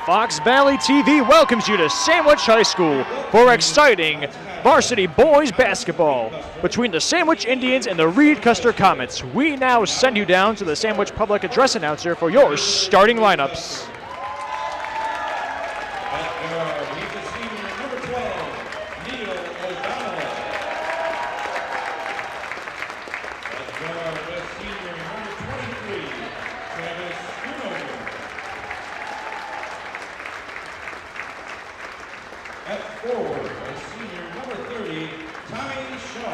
Fox Valley TV welcomes you to Sandwich High School for exciting varsity boys basketball. Between the Sandwich Indians and the Reed-Cruster Comets, we now send you down to the Sandwich Public Address announcer for your starting lineups. At forward, a senior number 30, Tommy Shaw.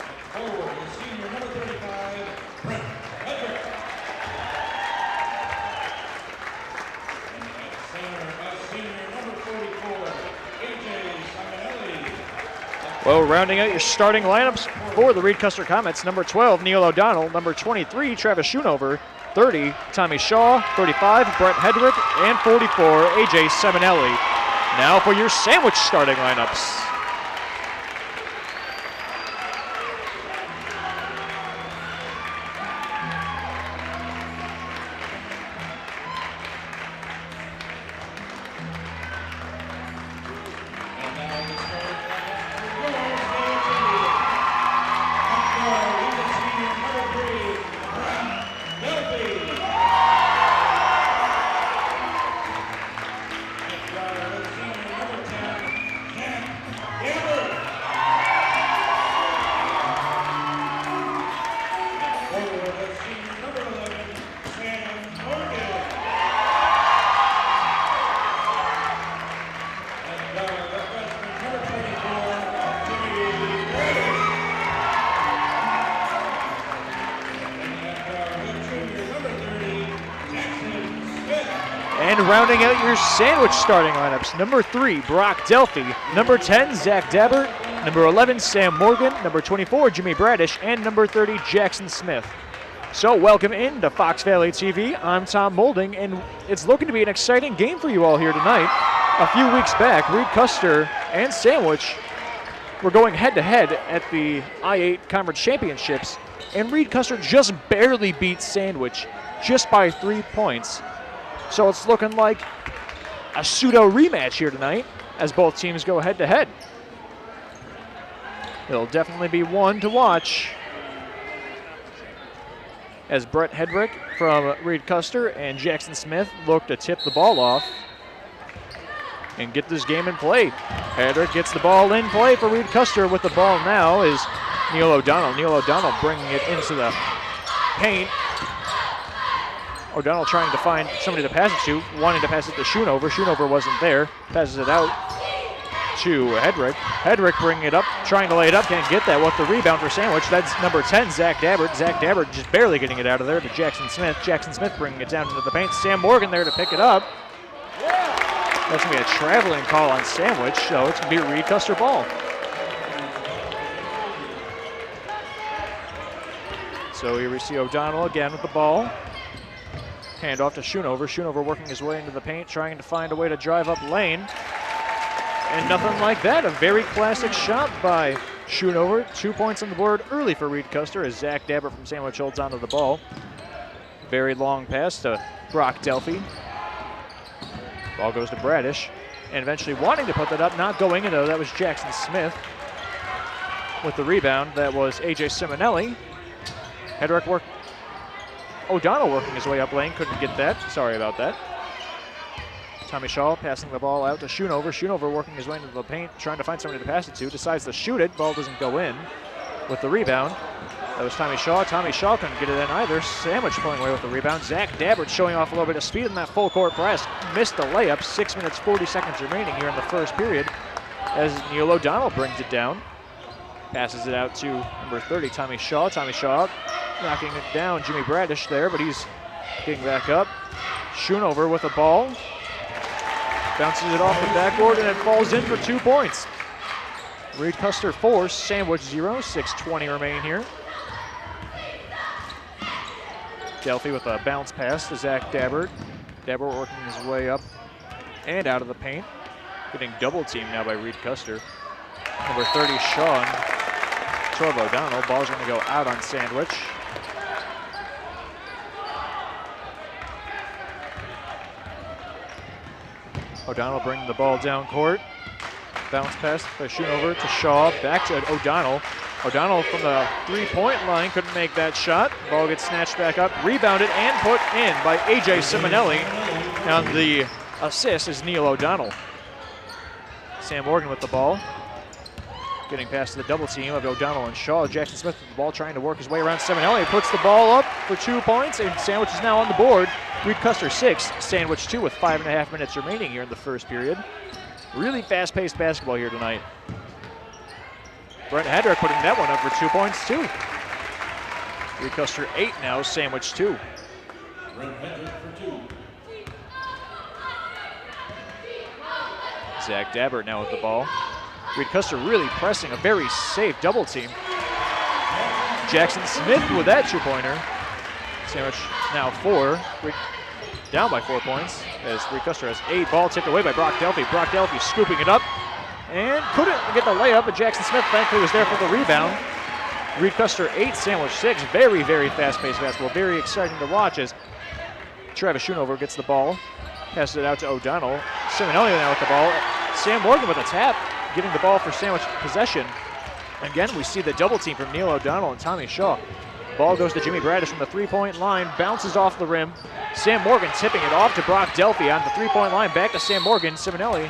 At forward, a senior number 35, Brent Hedrick. And at center, a senior number 44, AJ Simonelli. Well, rounding out your starting lineups for the Reed-Cruster Comets, number 12, Neil O'Donnell, number 23, Travis Schoonover, 30, Tommy Shaw, 35, Brett Hedrick, and 44, AJ Simonelli. Now for your Sandwich starting lineups. And rounding out your Sandwich starting lineups, number 3, Brock Delphi, number 10, Zach Dabbert, number 11, Sam Morgan, number 24, Jimmy Bradish, and number 30, Jackson Smith. So welcome in to Fox Valley TV. I'm Tom Molding, and it's looking to be an exciting game for you all here tonight. A few weeks back, Reed-Cruster and Sandwich were going head-to-head at the I-8 Conference Championships, and Reed-Cruster just barely beat Sandwich just by 3 points. So it's looking like a pseudo rematch here tonight as both teams go head to head. It'll definitely be one to watch as Brett Hedrick from Reed-Cruster and Jackson Smith look to tip the ball off and get this game in play. Hedrick gets the ball in play for Reed-Cruster. With the ball now is Neil O'Donnell. Neil O'Donnell bringing it into the paint. O'Donnell trying to find somebody to pass it to, wanting to pass it to Schoonover. Schoonover wasn't there. Passes it out to Hedrick. Hedrick bringing it up, trying to lay it up, can't get that with the rebound for Sandwich. That's number 10, Zach Dabbert. Zach Dabbert just barely getting it out of there to Jackson Smith. Jackson Smith bringing it down into the paint. Sam Morgan there to pick it up. That's going to be a traveling call on Sandwich, so it's going to be a Reed-Cruster ball. So here we see O'Donnell again with the ball. Hand off to Schoonover. Schoonover working his way into the paint, trying to find a way to drive up lane. And nothing like that. A very classic shot by Schoonover. 2 points on the board early for Reed-Cruster as Zach Dabbert from Sandwich holds onto the ball. Very long pass to Brock Delphi. Ball goes to Bradish. And eventually wanting to put that up, not going in though. That was Jackson Smith. With the rebound, that was AJ Simonelli. Hedrick worked. O'Donnell working his way up lane, couldn't get that. Sorry about that. Tommy Shaw passing the ball out to Schoonover. Schoonover working his way into the paint, trying to find somebody to pass it to. Decides to shoot it. Ball doesn't go in with the rebound. That was Tommy Shaw. Tommy Shaw couldn't get it in either. Sandwich pulling away with the rebound. Zach Dabbert showing off a little bit of speed in that full court press. Missed the layup. 6 minutes, 40 seconds remaining here in the first period as Neil O'Donnell brings it down. Passes it out to number 30, Tommy Shaw. Tommy Shaw knocking it down. Jimmy Bradish there, but he's getting back up. Schoonover with the ball. Bounces it off the backboard, and it falls in for 2 points. Reed-Cruster 4, Sandwich 0, 6:20 remaining here. Delphi with a bounce pass to Zach Dabbert. Dabbert working his way up and out of the paint. Getting double teamed now by Reed-Cruster. Number 30, Shaw, and 12 O'Donnell. Ball's going to go out on Sandwich. O'Donnell bringing the ball down court. Bounce pass by Schoonover to Shaw, back to O'Donnell. O'Donnell from the three-point line couldn't make that shot. Ball gets snatched back up, rebounded and put in by A.J. Simonelli. And the assist is Neil O'Donnell. Sam Morgan with the ball. Getting past the double team of O'Donnell and Shaw. Jackson Smith with the ball trying to work his way around Simonelli. Puts the ball up for 2 points, and Sandwich is now on the board. Reed-Custer 6, Sandwich 2 with 5.5 minutes remaining here in the first period. Really fast-paced basketball here tonight. Brent Hedrick putting that one up for 2 points too. Reed-Custer 8 now, Sandwich 2. Brent Hedrick for 2. Zach Dabbert now with the ball. Reed-Custer really pressing a very safe double team. Jackson Smith with that 2-pointer. Sandwich now 4. Down by 4 points as Reed-Custer has 8. Ball tipped away by Brock Delphi. Brock Delphi scooping it up and couldn't get the layup, but Jackson Smith thankfully was there for the rebound. Reed-Custer 8, Sandwich 6. Very, very fast-paced basketball. Very exciting to watch as Travis Schoonover gets the ball. Passes it out to O'Donnell. Simonelli now with the ball. Sam Morgan with a tap, getting the ball for Sandwich possession. Again, we see the double team from Neil O'Donnell and Tommy Shaw. Ball goes to Jimmy Bradish from the three-point line, bounces off the rim. Sam Morgan tipping it off to Brock Delphi on the three-point line, back to Sam Morgan. Simonelli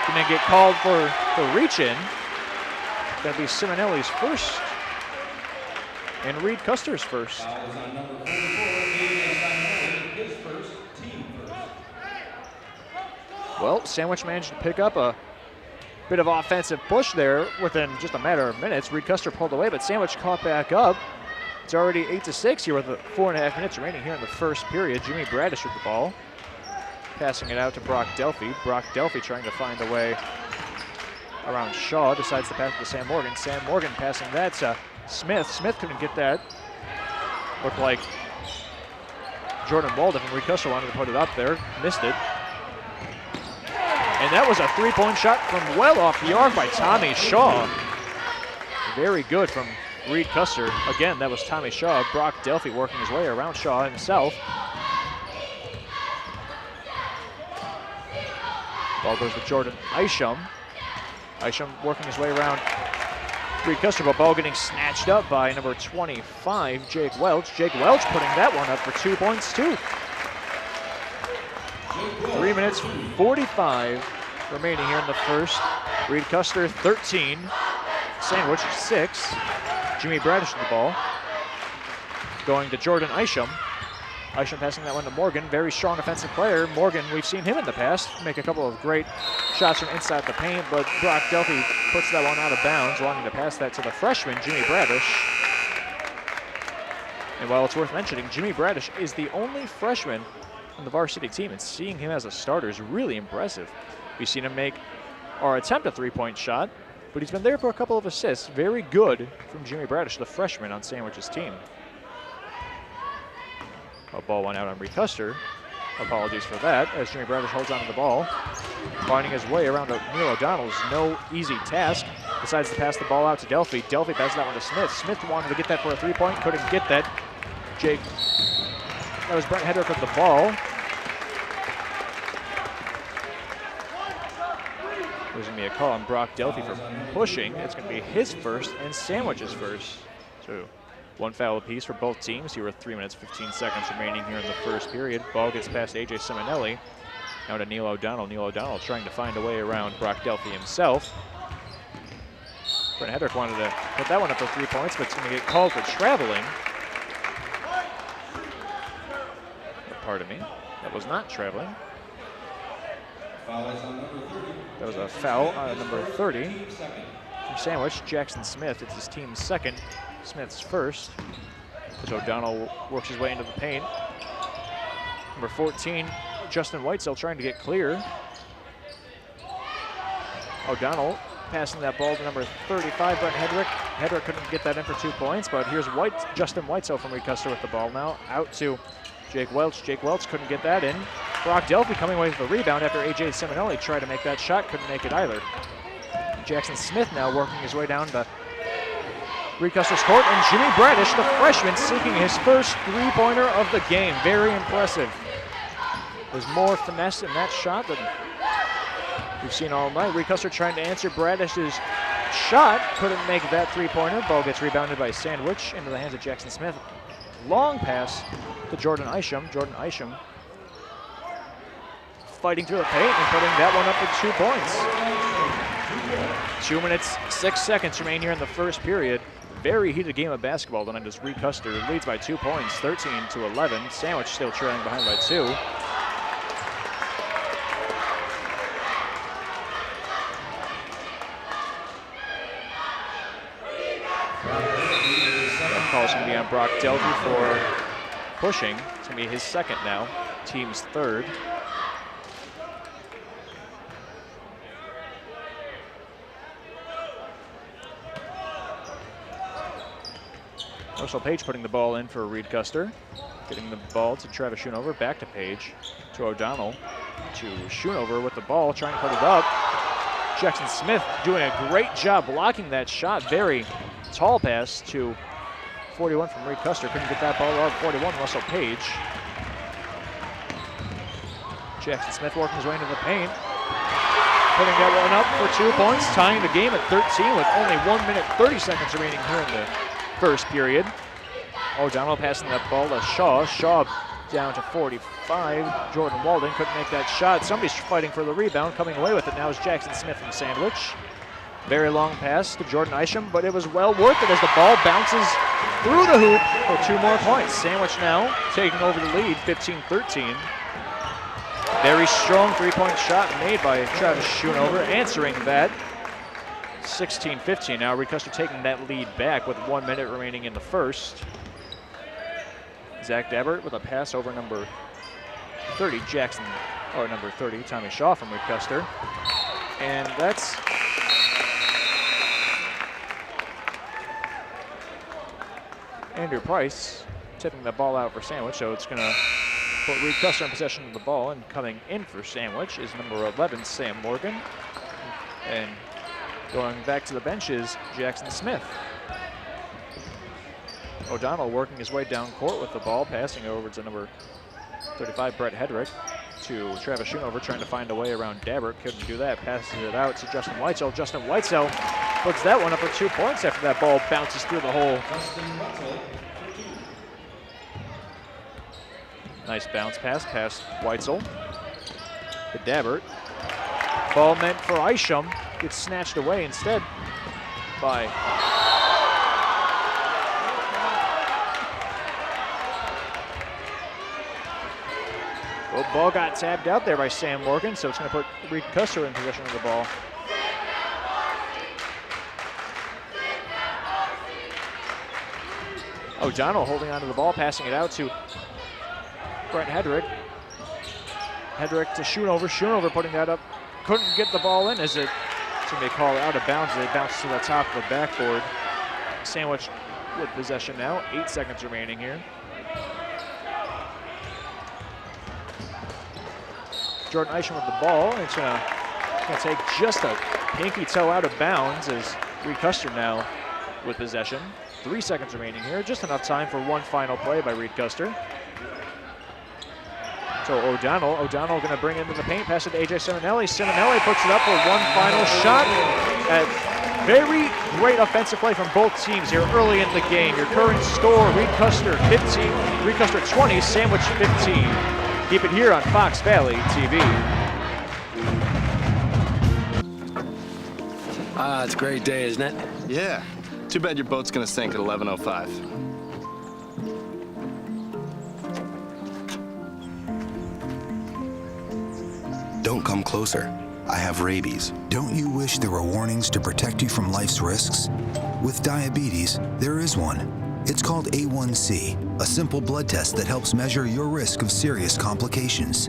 gonna get called for the reach-in. Gonna be Simonelli's first and Reed-Custer's first. Foul is on number 44, A.J. Simonelli, his first, team first. Well, Sandwich managed to pick up a bit of offensive push there within just a matter of minutes. Reed-Custer pulled away, but Sandwich caught back up. It's already 8-6 here with 4.5 minutes remaining here in the first period. Jimmy Bradish with the ball. Passing it out to Brock Delphi. Brock Delphi trying to find a way around Shaw. Decides to pass it to Sam Morgan. Sam Morgan passing that to Smith. Smith couldn't get that. Looked like Jordan Walden from Reed-Custer wanted to put it up there. Missed it. And that was a three-point shot from well off the arc by Tommy Shaw. Very good from Reed-Custer. Again, that was Tommy Shaw. Brock Delphi working his way around Shaw himself. Ball goes to Jordan Isham. Isham working his way around Reed-Custer, but ball getting snatched up by number 25, Jake Welch. Jake Welch putting that one up for 2 points too. 3 minutes, 45 remaining here in the first. Reed-Custer 13, Sandwich 6. Jimmy Bradish with the ball. Going to Jordan Isham. Isham passing that one to Morgan. Very strong offensive player. Morgan, we've seen him in the past make a couple of great shots from inside the paint, but Brock Delphi puts that one out of bounds, wanting to pass that to the freshman, Jimmy Bradish. And while it's worth mentioning, Jimmy Bradish is the only freshman on the varsity team, and seeing him as a starter is really impressive. We've seen him make or attempt a three-point shot, but he's been there for a couple of assists. Very good from Jimmy Bradish, the freshman on Sandwich's team. A ball went out on Reed-Custer. Apologies for that, as Jimmy Bradish holds onto the ball. Finding his way around Neil O'Donnell's no easy task. Decides to pass the ball out to Delphi. Delphi passes that one to Smith. Smith wanted to get that for a three-point, couldn't get that. That was Brent Hedrick with the ball. There's going to be a call on Brock Delphi for pushing. It's going to be his first and Sandwich's first. So one foul apiece for both teams here with 3 minutes, 15 seconds remaining here in the first period. Ball gets past A.J. Simonelli. Now to Neil O'Donnell. Neil O'Donnell trying to find a way around Brock Delphi himself. Brent Hedrick wanted to put that one up for 3 points, but it's going to get called for traveling. Pardon me, that was not traveling. Foul is on number 30. That was a foul on number 30 from Sandwich. Jackson Smith, it's his team's second. Smith's first. As O'Donnell works his way into the paint. Number 14, Justin Whitesell trying to get clear. O'Donnell passing that ball to number 35, Brent Hedrick. Hedrick couldn't get that in for 2 points, but here's Justin Whitesell from Reed-Custer with the ball now. Out to Jake Welch. Jake Welch couldn't get that in. Brock Delphi coming away with the rebound after A.J. Simonelli tried to make that shot, couldn't make it either. Jackson Smith now working his way down to Reed-Custer's court, and Jimmy Bradish, the freshman, seeking his first three-pointer of the game. Very impressive. There's more finesse in that shot than we've seen all night. Reed-Cruster trying to answer Bradish's shot. Couldn't make that three-pointer. Ball gets rebounded by Sandwich into the hands of Jackson Smith. Long pass to Jordan Isham. Jordan Isham fighting through the paint and putting that one up for 2 points. 2 minutes, 6 seconds remain here in the first period. Very heated game of basketball tonight as Reed-Cruster leads by 2 points, 13-11. Sandwich still trailing behind by 2. That call's going to be on Brock Delvey for pushing. It's going to be his second now, team's third. Russell Page putting the ball in for Reed-Cruster. Getting the ball to Travis Schoonover, back to Page, to O'Donnell, to Schoonover with the ball, trying to put it up. Jackson Smith doing a great job blocking that shot. Very tall pass to 41 from Reed-Cruster. Couldn't get that ball out. 41, Russell Page. Jackson Smith working his way into the paint. Putting that one up for 2 points, tying the game at 13 with only 1 minute 30 seconds remaining here in the first period. O'Donnell passing that ball to Shaw. Shaw down to 45. Jordan Walden couldn't make that shot. Somebody's fighting for the rebound. Coming away with it now is Jackson Smith from Sandwich. Very long pass to Jordan Isham, but it was well worth it as the ball bounces through the hoop for 2 more points. Sandwich now taking over the lead, 15-13. Very strong three-point shot made by Travis Schoonover, answering that. 16-15 now. Reed-Cruster taking that lead back with 1 minute remaining in the first. Zach Dabbert with a pass over number 30, Jackson, or number 30, Tommy Shaw from Reed-Cruster. And that's Andrew Price tipping the ball out for Sandwich, so it's going to put Reed-Cruster in possession of the ball, and coming in for Sandwich is number 11, Sam Morgan. And going back to the bench is Jackson Smith. O'Donnell working his way down court with the ball, passing over to number 35, Brett Hedrick, to Travis Schoonover, trying to find a way around Dabbert. Couldn't do that, passes it out to Justin Whitesell. Justin Whitesell puts that one up for 2 points after that ball bounces through the hole. Nice bounce pass past Whitesell to Dabbert. Ball meant for Isham, gets snatched away instead by well, ball got tapped out there by Sam Morgan, so it's going to put Reed-Cruster in possession of the ball. O'Donnell holding onto the ball, passing it out to Brent Hedrick. Hedrick to Schoonover. Schoonover putting that up. Couldn't get the ball in as it's going to be called out of bounds. It bounces to the top of the backboard. Sandwich with possession now. 8 seconds remaining here. Jordan Isham with the ball. It's going to take just a pinky toe out of bounds as Reed-Cruster now with possession. 3 seconds remaining here. Just enough time for one final play by Reed-Cruster. So O'Donnell going to bring into the paint, pass it to AJ Simonelli. Simonelli puts it up for one final shot. Very great offensive play from both teams here early in the game. Your current score, Reed-Cruster 15, Reed-Cruster 20, Sandwich 15. Keep it here on Fox Valley TV. It's a great day, isn't it? Yeah. Too bad your boat's gonna sink at 11:05. Don't come closer. I have rabies. Don't you wish there were warnings to protect you from life's risks? With diabetes, there is one. It's called A1C, a simple blood test that helps measure your risk of serious complications.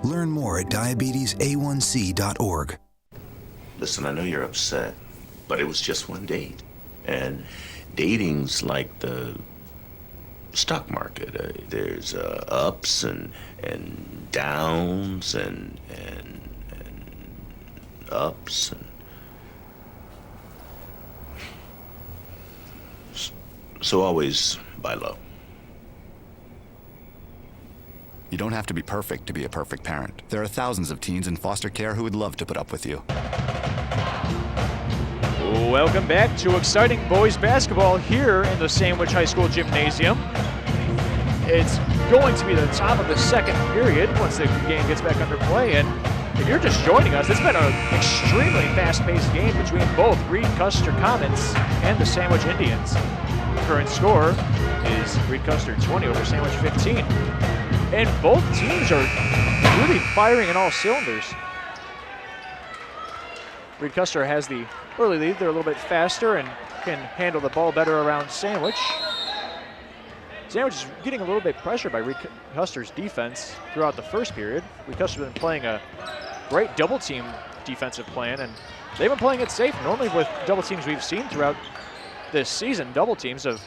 Learn more at diabetesaonc.org. Listen, I know you're upset, but it was just one date. And dating's like the stock market. There's ups and downs and ups and so always buy low. You don't have to be perfect to be a perfect parent. There are thousands of teens in foster care who would love to put up with you. Welcome back to exciting boys basketball here in the Sandwich High School Gymnasium. It's going to be the top of the second period once the game gets back under play. And if you're just joining us, it's been an extremely fast-paced game between both Reed-Cruster Comets and the Sandwich Indians. Current score is Reed-Cruster 20 over Sandwich 15. And both teams are really firing in all cylinders. Reed-Cruster has the early lead. They're a little bit faster and can handle the ball better around Sandwich. Sandwich is getting a little bit pressured by Reed-Custer's defense throughout the first period. Reed-Custer's been playing a great double team defensive plan, and they've been playing it safe. Normally with double teams we've seen throughout this season, double teams have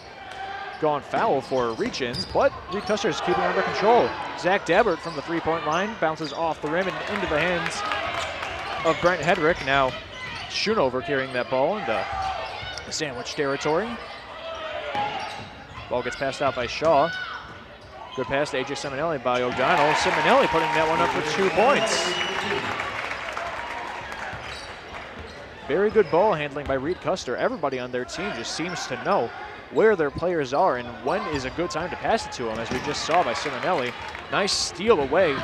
gone foul for reach-ins, but Reed-Custer is keeping it under control. Zach Dabbert from the three-point line bounces off the rim and into the hands of Brent Hedrick. Now Schoonover carrying that ball into Sandwich territory. Ball gets passed out by Shaw. Good pass to A.J. Simonelli by O'Donnell. Simonelli putting that one up for 2 points. Very good ball handling by Reed-Cruster. Everybody on their team just seems to know where their players are and when is a good time to pass it to them, as we just saw by Simonelli. Nice steal away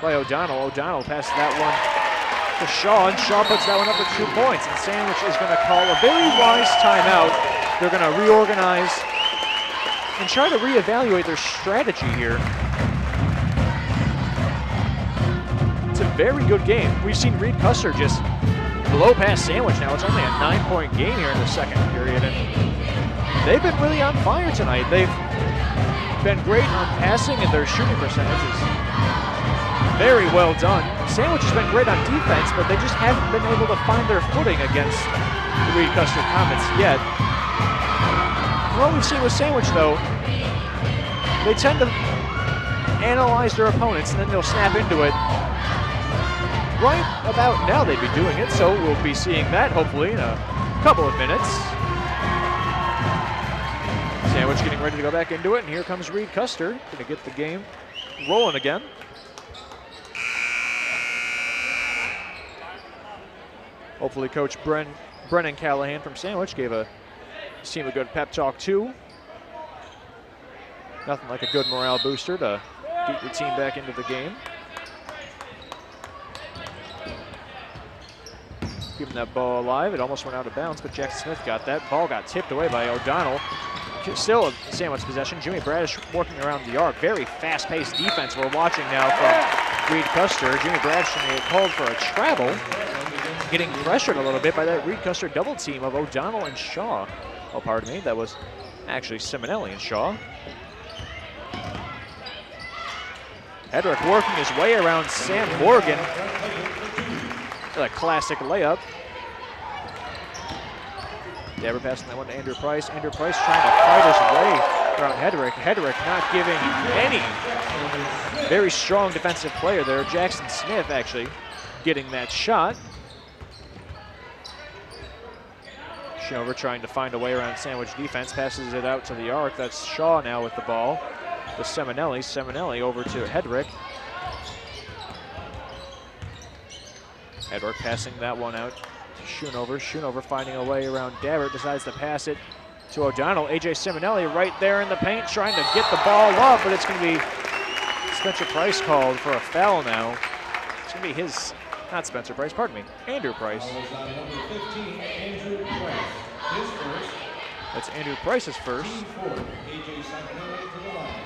by O'Donnell. O'Donnell passes that one to Shaw, and Shaw puts that one up for 2 points. And Sandwich is going to call a very wise timeout. They're going to reorganize and try to reevaluate their strategy here. It's a very good game. We've seen Reed-Cruster just blow past Sandwich now. It's only a 9-point game here in the second period, and they've been really on fire tonight. They've been great on passing, and their shooting percentage is very well done. Sandwich has been great on defense, but they just haven't been able to find their footing against the Reed-Cruster Comets yet. What we've seen with Sandwich, though, they tend to analyze their opponents, and then they'll snap into it. Right about now they'd be doing it, so we'll be seeing that hopefully in a couple of minutes. Sandwich getting ready to go back into it, and here comes Reed-Cruster, going to get the game rolling again. Hopefully Coach Brennan Callahan from Sandwich gave his team a good pep talk too. Nothing like a good morale booster to get your team back into the game. Keeping that ball alive. It almost went out of bounds, but Jackson Smith got that. Ball got tipped away by O'Donnell. Still a Sandwich possession. Jimmy Bradish working around the arc. Very fast-paced defense we're watching now from Reed-Cruster. Jimmy Bradish called for a travel. Getting pressured a little bit by that Reed-Cruster double team of O'Donnell and Shaw. Oh, pardon me, that was actually Simonelli and Shaw. Hedrick working his way around Sam Morgan. A classic layup. Dabber passing that one to Andrew Price. Andrew Price trying to fight his way around Hedrick. Hedrick not giving any. Very strong defensive player there. Jackson Smith actually getting that shot. Schoonover trying to find a way around Sandwich defense. Passes it out to the arc. That's Shaw now with the ball. To Simonelli. Simonelli over to Hedrick. Hedrick passing that one out to Schoonover. Schoonover finding a way around Dabbert. Decides to pass it to O'Donnell. A.J. Simonelli right there in the paint trying to get the ball up, but it's going to be Spencer Price called for a foul now. It's going to be his, not Spencer Price, pardon me, Andrew Price. That's Andrew Price's first.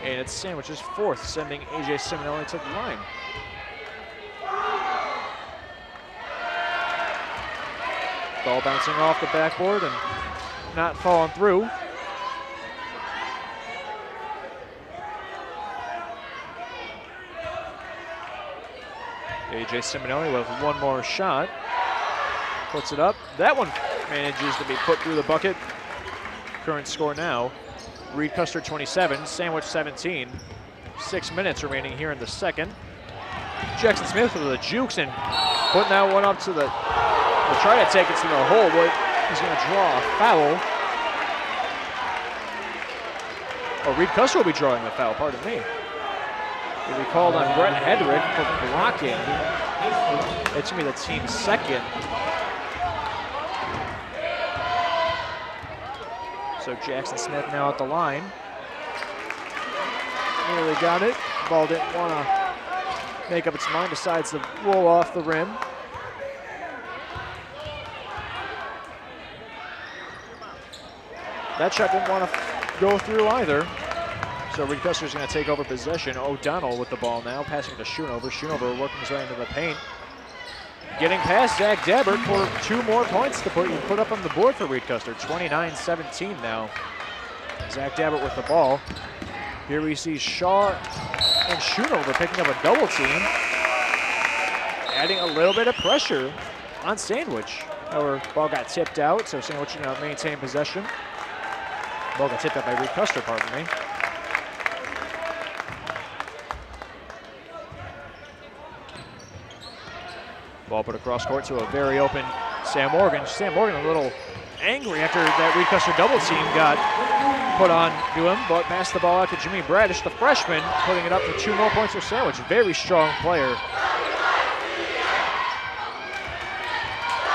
And it's Sandwich's fourth, sending A.J. Simonelli to the line. Ball bouncing off the backboard and not falling through. A.J. Simonelli with one more shot. Puts it up. That one manages to be put through the bucket. Current score now, Reed-Cruster 27, Sandwich 17. 6 minutes remaining here in the second. Jackson Smith with the jukes and putting that one up to the, will try to take it to the hole, but he's going to draw a foul. Oh, Reed-Cruster will be drawing the foul, pardon me. He'll be called on Brett Hedrick for blocking. It's going to be the team's second. So Jackson Smith now at the line. Nearly got it. Ball didn't want to make up its mind, decides to roll off the rim. That shot didn't want to go through either. So Reed-Cruster's going to take over possession. O'Donnell with the ball now, passing to Schoonover. Schoonover working his way into the paint. Getting past Zach Dabbert for 2 more points to put up on the board for Reed-Cruster. 29-17 now. Zach Dabbert with the ball. Here we see Shaw and Schoonover picking up a double team, adding a little bit of pressure on Sandwich. However, ball got tipped out, so Sandwich maintained possession. Ball got tipped out by Reed-Cruster, pardon me. Ball put across court to a very open Sam Morgan. Sam Morgan a little angry after that Reed-Cruster double team got put on to him, but passed the ball out to Jimmy Bradish, the freshman, putting it up for 2 more points for Sandwich. Very strong player.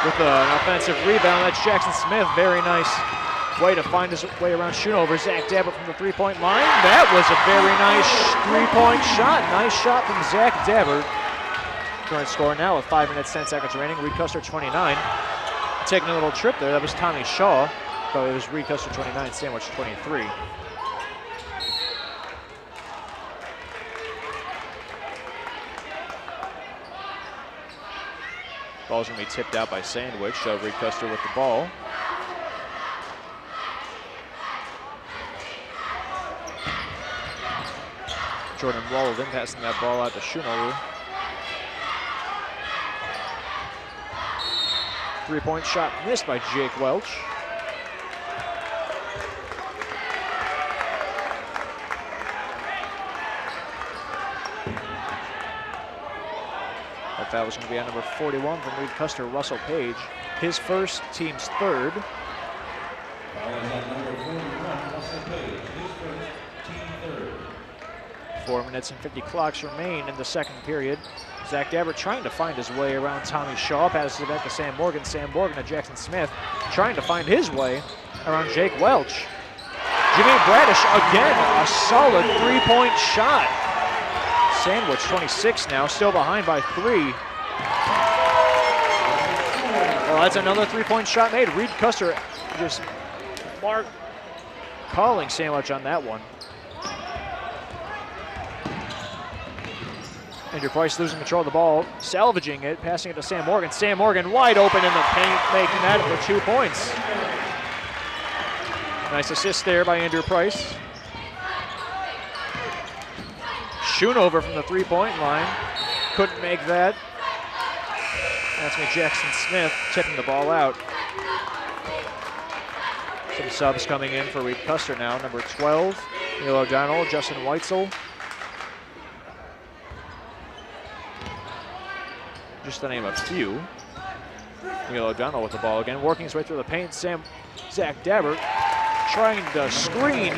With an offensive rebound, that's Jackson Smith. Very nice way to find his way around Schoonover. Zach Dabbert from the three-point line. That was a very nice three-point shot. Nice shot from Zach Dabbert. Current score now with 5 minutes, 10 seconds remaining. Reed-Cruster 29. Taking a little trip there, that was Tommy Shaw. But it was Reed-Cruster 29, Sandwich 23. Ball's gonna be tipped out by Sandwich, so Reed-Cruster with the ball. Jordan Walden passing that ball out to Schoonover. 3-point shot missed by Jake Welch. That foul was going to be on number 41 from Reed-Cruster, Russell Page. His first, team's third. 4 minutes and 50 clocks remain in the second period. Zach Dabbert trying to find his way around Tommy Shaw, passes it back to Sam Morgan. Sam Morgan to Jackson Smith, trying to find his way around Jake Welch. Jimmy Bradish again, a solid 3-point shot. Sandwich 26 now, still behind by 3. Well, that's another 3-point shot made. Reed-Cruster just calling Sandwich on that one. Andrew Price losing control of the ball, salvaging it, passing it to Sam Morgan. Sam Morgan wide open in the paint, making that for 2 points. Nice assist there by Andrew Price. Schoonover from the 3-point line, couldn't make that. That's me, Jackson Smith tipping the ball out. Some subs coming in for Reed-Cruster now. Number 12, Neil O'Donnell, Justin Weitzel. Just to name a few. Neil O'Donnell with the ball again, working his way through the paint. Zach Dabbert trying to screen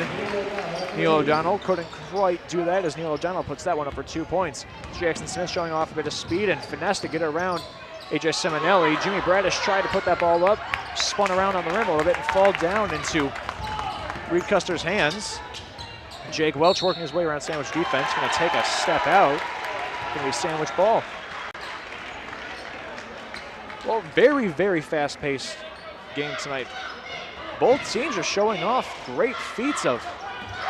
Neil O'Donnell. Couldn't quite do that as Neil O'Donnell puts that one up for 2 points. Jackson Smith showing off a bit of speed and finesse to get around AJ Simonelli. Jimmy Bradish tried to put that ball up, spun around on the rim a little bit and fall down into Reed-Cruster's hands. Jake Welch working his way around Sandwich defense, gonna take a step out. Gonna be Sandwich ball. Well, very, very fast-paced game tonight. Both teams are showing off great feats of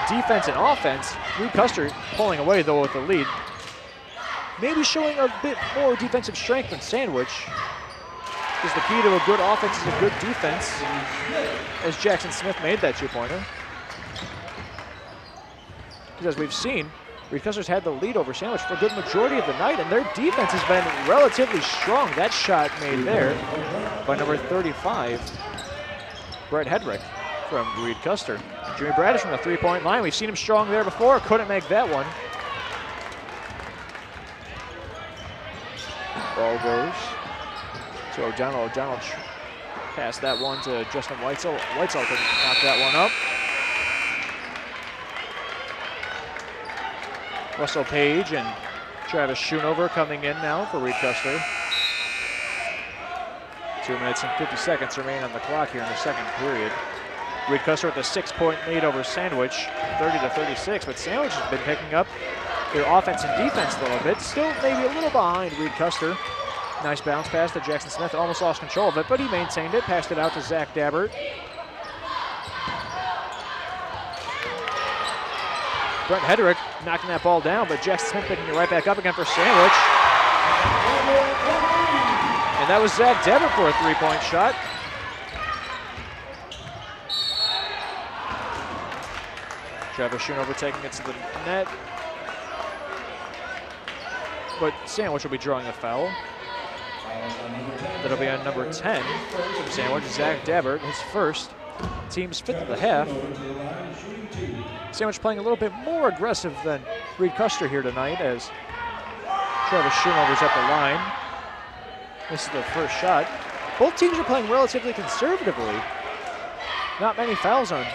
defense and offense. Reed-Cruster pulling away, though, with the lead. Maybe showing a bit more defensive strength than Sandwich. Because the key to a good offense is a good defense, as Jackson Smith made that 2-pointer. Because as we've seen, Reed-Cruster's had the lead over Sandwich for a good majority of the night, and their defense has been relatively strong. That shot made there by number 35, Brett Hedrick from Reed-Cruster. Jimmy Bradish from the 3-point line. We've seen him strong there before, couldn't make that one. Ball goes to O'Donnell. O'Donnell passed that one to Justin Weitzel. Weitzel couldn't knock that one up. Russell Page and Travis Schoonover coming in now for Reed-Cruster. 2 minutes and 50 seconds remain on the clock here in the second period. Reed-Cruster with a 6-point lead over Sandwich, 30-36, but Sandwich has been picking up their offense and defense a little bit. Still maybe a little behind Reed-Cruster. Nice bounce pass to Jackson Smith, almost lost control of it, but he maintained it, passed it out to Zach Dabbert. Brent Hedrick knocking that ball down, but Jackson Smith picking it right back up again for Sandwich. And that was Zach Dabbert for a 3-point shot. Travis Schoonover taking it to the net. But Sandwich will be drawing a foul. That'll be on number 10 for Sandwich, Zach Dabbert, his first, team's 5th of the half. Sandwich playing a little bit more aggressive than Reed-Cruster here tonight as Travis Schoonover's at the line. This is the first shot. Both teams are playing relatively conservatively. Not many fouls on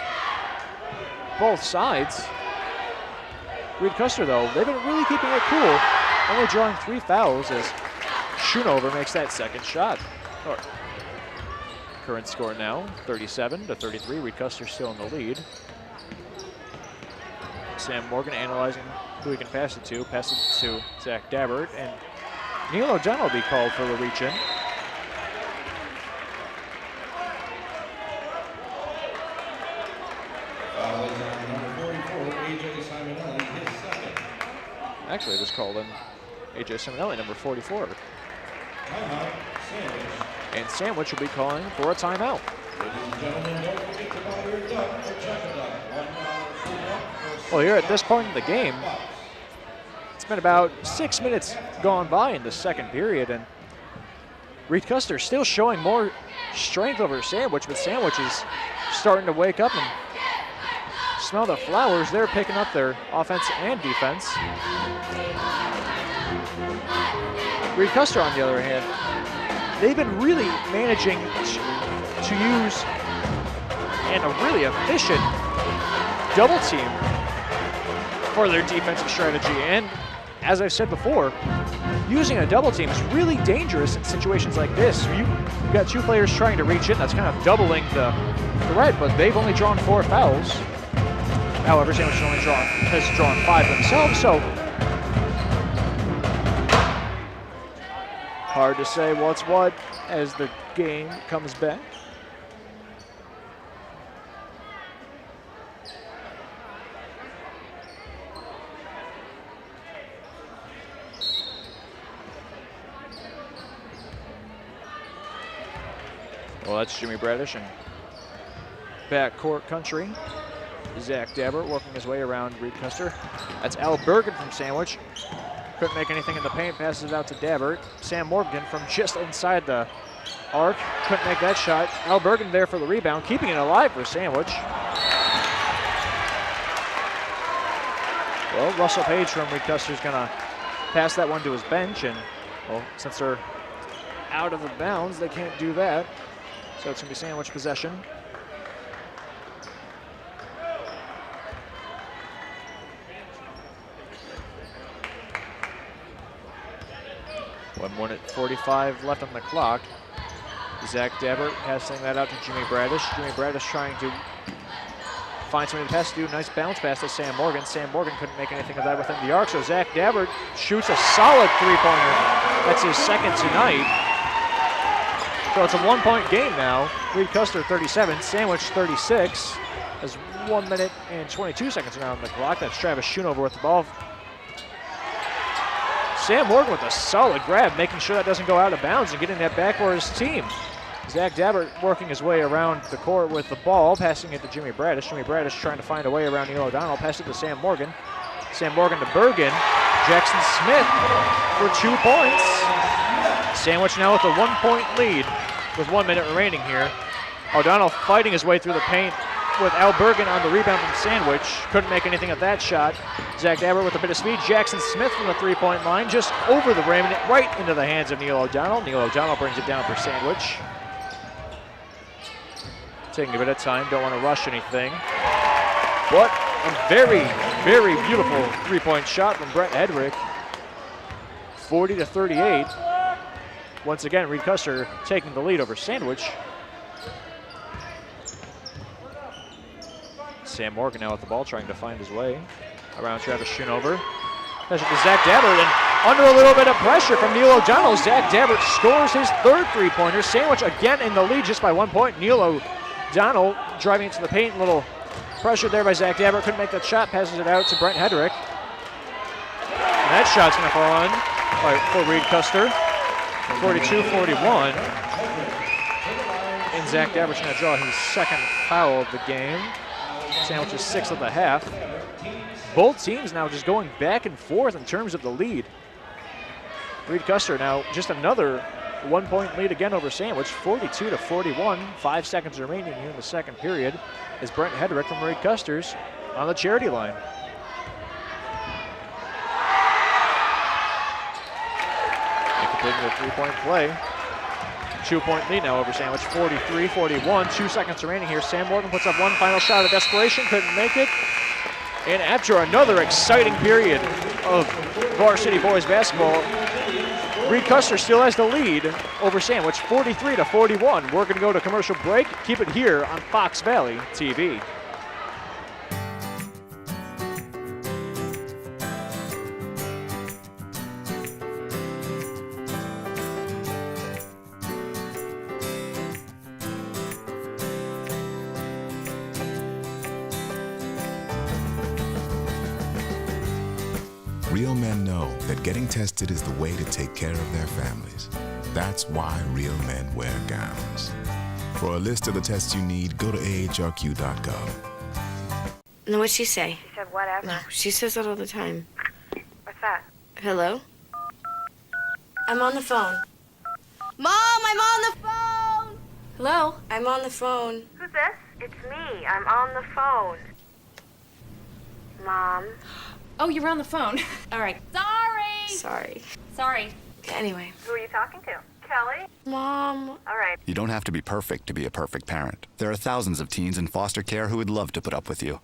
both sides. Reed-Cruster, though, they've been really keeping it cool, only drawing 3 fouls as Schoonover makes that second shot. Current score now, 37-33. Reed-Cruster still in the lead. Sam Morgan analyzing who he can pass it to. Pass it to Zach Dabbert, and Neil O'Donnell will be called for the reach-in. Actually, just called him A.J. Simonelli, number 44. And Sandwich will be calling for a timeout. Well, here at this point in the game, it's been about 6 minutes gone by in the second period, and Reed-Cruster still showing more strength over Sandwich, but Sandwich is starting to wake up and smell the flowers. They're picking up their offense and defense. Reed-Cruster, on the other hand, they've been really managing to use a really efficient double team for their defensive strategy. And as I've said before, using a double team is really dangerous in situations like this. You've got 2 players trying to reach in, that's kind of doubling the threat, but they've only drawn 4 fouls. However, Sandwich has drawn 5 themselves, so hard to say what's what as the game comes back. Well, that's Jimmy Bradish in backcourt country. Zach Dabbert working his way around Reed-Cruster. That's Al Bergen from Sandwich. Couldn't make anything in the paint, passes it out to Dabbert. Sam Morgan from just inside the arc. Couldn't make that shot. Al Bergen there for the rebound, keeping it alive for Sandwich. Well, Russell Page from Reed-Cruster is going to pass that one to his bench, and well, since they're out of the bounds, they can't do that. So it's going to be Sandwich possession. One minute 45 left on the clock. Zach Dabbert passing that out to Jimmy Bradish. Jimmy Bradish trying to find somebody to pass to. Nice bounce pass to Sam Morgan. Sam Morgan couldn't make anything of that within the arc, so Zach Dabbert shoots a solid 3-pointer. That's his second tonight. So it's a 1-point game now. Reed-Cruster 37, Sandwich 36. There's 1 minute and 22 seconds now on the clock. That's Travis Schoonover with the ball. Sam Morgan with a solid grab, making sure that doesn't go out of bounds and getting that back for his team. Zach Dabbert working his way around the court with the ball, passing it to Jimmy Bradish. Jimmy Bradish trying to find a way around Neil O'Donnell, pass it to Sam Morgan. Sam Morgan to Bergen. Jackson Smith for 2 points. Sandwich now with a 1-point lead with 1 minute remaining here. O'Donnell fighting his way through the paint with Al Bergen on the rebound from Sandwich. Couldn't make anything of that shot. Zach Dabbert with a bit of speed. Jackson Smith from the 3-point line, just over the rim, and right into the hands of Neil O'Donnell. Neil O'Donnell brings it down for Sandwich. Taking a bit of time, don't want to rush anything. What a very Very beautiful three-point shot from Brett Hedrick. 40-38. Once again, Reed-Cruster taking the lead over Sandwich. Sam Morgan now with the ball, trying to find his way around Travis Schoonover. Pass it to Zach Dabbert, and under a little bit of pressure from Neil O'Donnell, Zach Dabbert scores his third three-pointer. Sandwich again in the lead just by 1 point. Neil O'Donnell driving into the paint, a little pressure there by Zach Dabbert, couldn't make that shot, passes it out to Brent Hedrick. And that shot's gonna fall on for Reed-Cruster. 42-41. And Zach Dabbert's gonna draw his second foul of the game. Sandwich is 6 of the half. Both teams now just going back and forth in terms of the lead. Reed-Cruster now just another 1 point lead again over Sandwich, 42-41. 5 seconds remaining here in the second period as Brent Hedrick from Reed-Custer's on the charity line. And completing the three-point play. 2 point lead now over Sandwich, 43-41. 2 seconds remaining here. Sam Morgan puts up one final shot of desperation, couldn't make it. And after another exciting period of varsity boys basketball, Reed-Cruster still has the lead over Sandwich, 43-41. We're gonna go to commercial break. Keep it here on Fox Valley TV. Real men know that getting tested is the way to take care of their families. That's why real men wear gowns. For a list of the tests you need, go to ahrq.gov. No, what'd she say? She said whatever. No, she says that all the time. What's that? Hello? I'm on the phone. Mom, I'm on the phone! Hello? I'm on the phone. Who's this? It's me. I'm on the phone. Mom. Oh, you're on the phone. All right. Sorry. Sorry. Anyway. Who are you talking to? Kelly? Mom. All right. You don't have to be perfect to be a perfect parent. There are thousands of teens in foster care who would love to put up with you.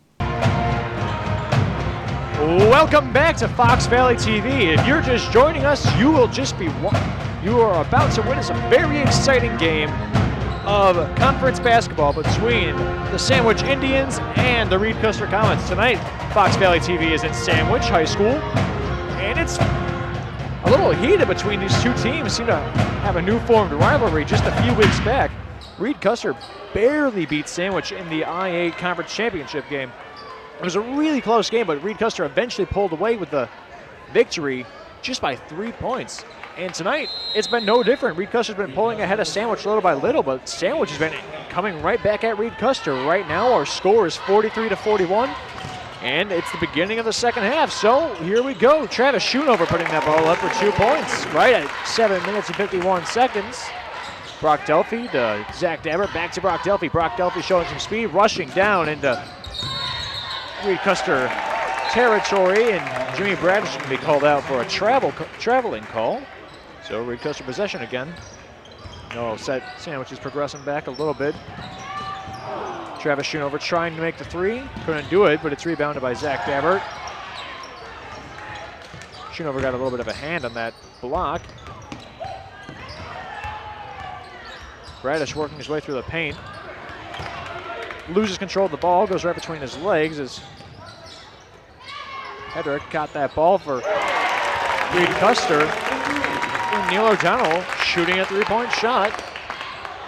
Welcome back to Fox Valley TV. If you're just joining us, you are about to witness a very exciting game of conference basketball between the Sandwich Indians and the Reed-Cruster Comets. Tonight, Fox Valley TV is in Sandwich High School, and it's a little heated between these two teams. Seem to have a new formed rivalry just a few weeks back. Reed-Cruster barely beat Sandwich in the I-8 Conference Championship game. It was a really close game, but Reed-Cruster eventually pulled away with the victory just by 3 points. And tonight, it's been no different. Reed-Custer's been pulling ahead of Sandwich little by little, but Sandwich has been coming right back at Reed-Cruster. Right now, our score is 43-41, and it's the beginning of the second half. So here we go. Travis Schoonover putting that ball up for 2 points right at 7 minutes and 51 seconds. Brock Delphi to Zach Dabbert, back to Brock Delphi. Brock Delphi showing some speed, rushing down into Reed-Custer territory, and Jimmy Bradish can be called out for a traveling call. So Reed-Cruster possession again. No, Sandwich is progressing back a little bit. Travis Schoonover trying to make the three. Couldn't do it, but it's rebounded by Zach Dabbert. Schoonover got a little bit of a hand on that block. Bradish working his way through the paint. Loses control of the ball, goes right between his legs as Hedrick caught that ball for Reed-Cruster. Neil O'Donnell shooting a three-point shot.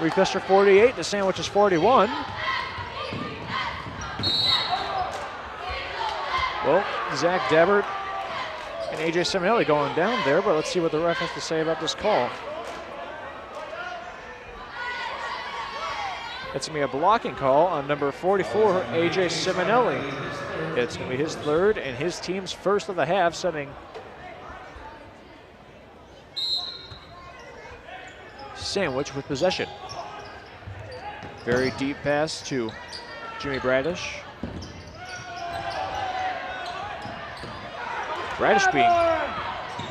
Reed-Cruster 48, the Sandwiches 41. Well, Zach Dabbert and AJ Simonelli going down there, but let's see what the ref has to say about this call. It's going to be a blocking call on number 44, AJ Simonelli. It's going to be his third and his team's first of the half, setting Sandwich with possession. Very deep pass to Jimmy Bradish. Bradish being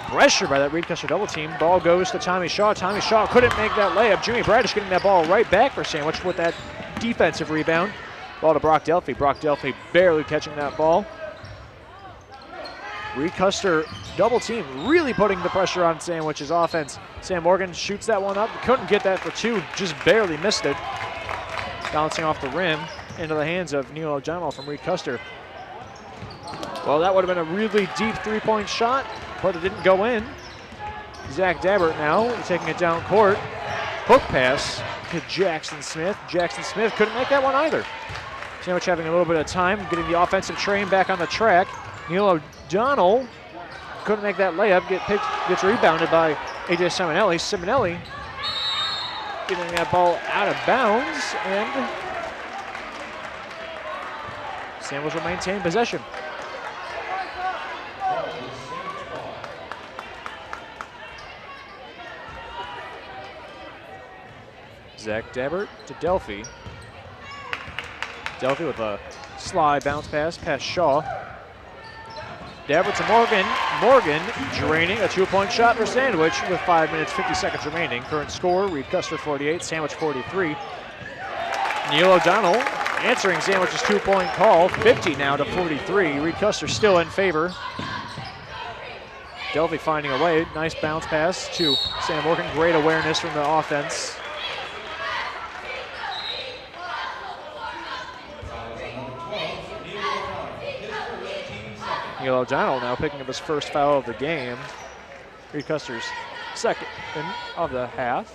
pressured by that Reed-Cruster double team. Ball goes to Tommy Shaw. Tommy Shaw couldn't make that layup. Jimmy Bradish getting that ball right back for Sandwich with that defensive rebound. Ball to Brock Delphi. Brock Delphi barely catching that ball. Reed-Custer double team, really putting the pressure on Sandwich's offense. Sam Morgan shoots that one up, couldn't get that for two, just barely missed it. Bouncing off the rim into the hands of Neil O'Donnell from Reed-Custer. Well, that would have been a really deep three-point shot, but it didn't go in. Zach Dabbert now taking it down court. Hook pass to Jackson Smith. Jackson Smith couldn't make that one either. Sandwich having a little bit of time, getting the offensive train back on the track. Neil O'Donnell couldn't make that layup, gets rebounded by A.J. Simonelli. Simonelli getting that ball out of bounds, and Sandwich will maintain possession. Zach Dabbert to Delphi. Delphi with a slide bounce pass past Shaw. Dabbert to Morgan. Morgan draining a two-point shot for Sandwich with 5 minutes, 50 seconds remaining. Current score, Reed-Custer 48, Sandwich 43. Neil O'Donnell answering Sandwich's two-point call, 50 now to 43. Reed-Custer still in favor. Delphi finding a way, nice bounce pass to Sam Morgan. Great awareness from the offense. Neil O'Donnell now picking up his first foul of the game. Reed-Custer's second of the half.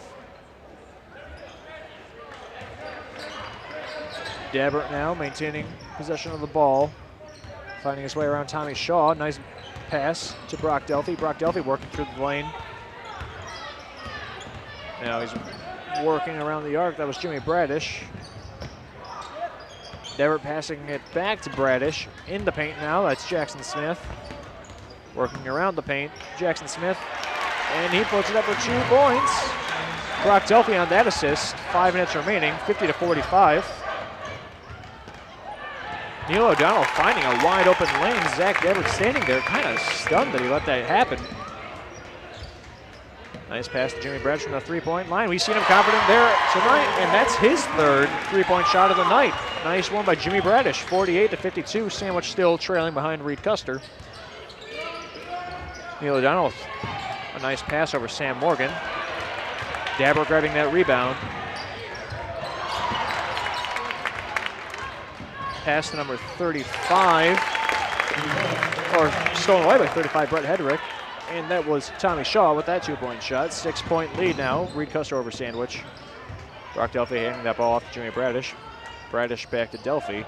Dabbert now maintaining possession of the ball. Finding his way around Tommy Shaw. Nice pass to Brock Delphi. Brock Delphi working through the lane. Now he's working around the arc. That was Jimmy Bradish. Dabbert passing it back to Bradish. In the paint now, that's Jackson Smith. Working around the paint, Jackson Smith. And he puts it up for 2 points. Brock Delphi on that assist. 5 minutes remaining, 50 to 45. Neil O'Donnell finding a wide open lane. Zach Dabbert standing there, kind of stunned that he let that happen. Nice pass to Jimmy Bradish from the three-point line. We've seen him confident there tonight, and that's his third three-point shot of the night. Nice one by Jimmy Bradish, 48 to 52. Sandwich still trailing behind Reed-Custer. Neil O'Donnell with a nice pass over Sam Morgan. Dabbert grabbing that rebound. Pass to number 35, or stolen away by 35, Brett Hedrick. And that was Tommy Shaw with that 2-point shot. 6-point lead now. Reed-Custer over Sandwich. Brock Delphi handing that ball off to Jimmy Bradish. Bradish back to Delphi.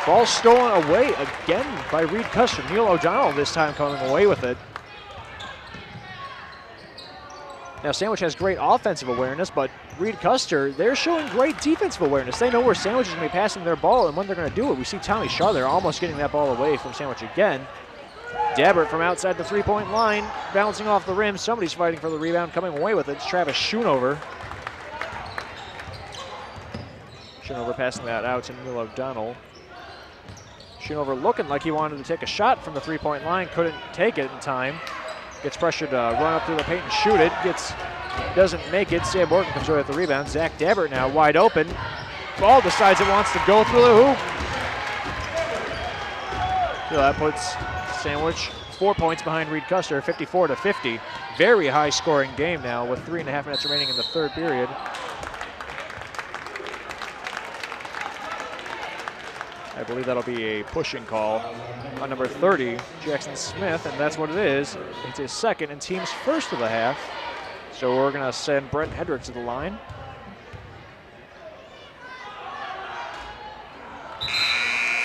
Ball stolen away again by Reed-Custer. Neil O'Donnell this time coming away with it. Now Sandwich has great offensive awareness, but Reed-Custer, they're showing great defensive awareness. They know where Sandwich is going to be passing their ball and when they're going to do it. We see Tommy Shaw there almost getting that ball away from Sandwich again. Dabbert from outside the three-point line, bouncing off the rim. Somebody's fighting for the rebound, coming away with it. It's Travis Schoonover. Schoonover passing that out to Neil O'Donnell. Schoonover looking like he wanted to take a shot from the three-point line, couldn't take it in time. Gets pressured to run up through the paint and shoot it. Doesn't make it. Sam Morgan comes away with the rebound. Zach Dabbert now wide open. Ball decides it wants to go through the hoop. So that puts Sandwich 4 points behind Reed-Custer, 54 to 50. Very high scoring game now with 3.5 minutes remaining in the third period. I believe that'll be a pushing call on number 30, Jackson Smith, and that's what it is. It's his second and team's first of the half. So we're gonna send Brent Hedrick to the line.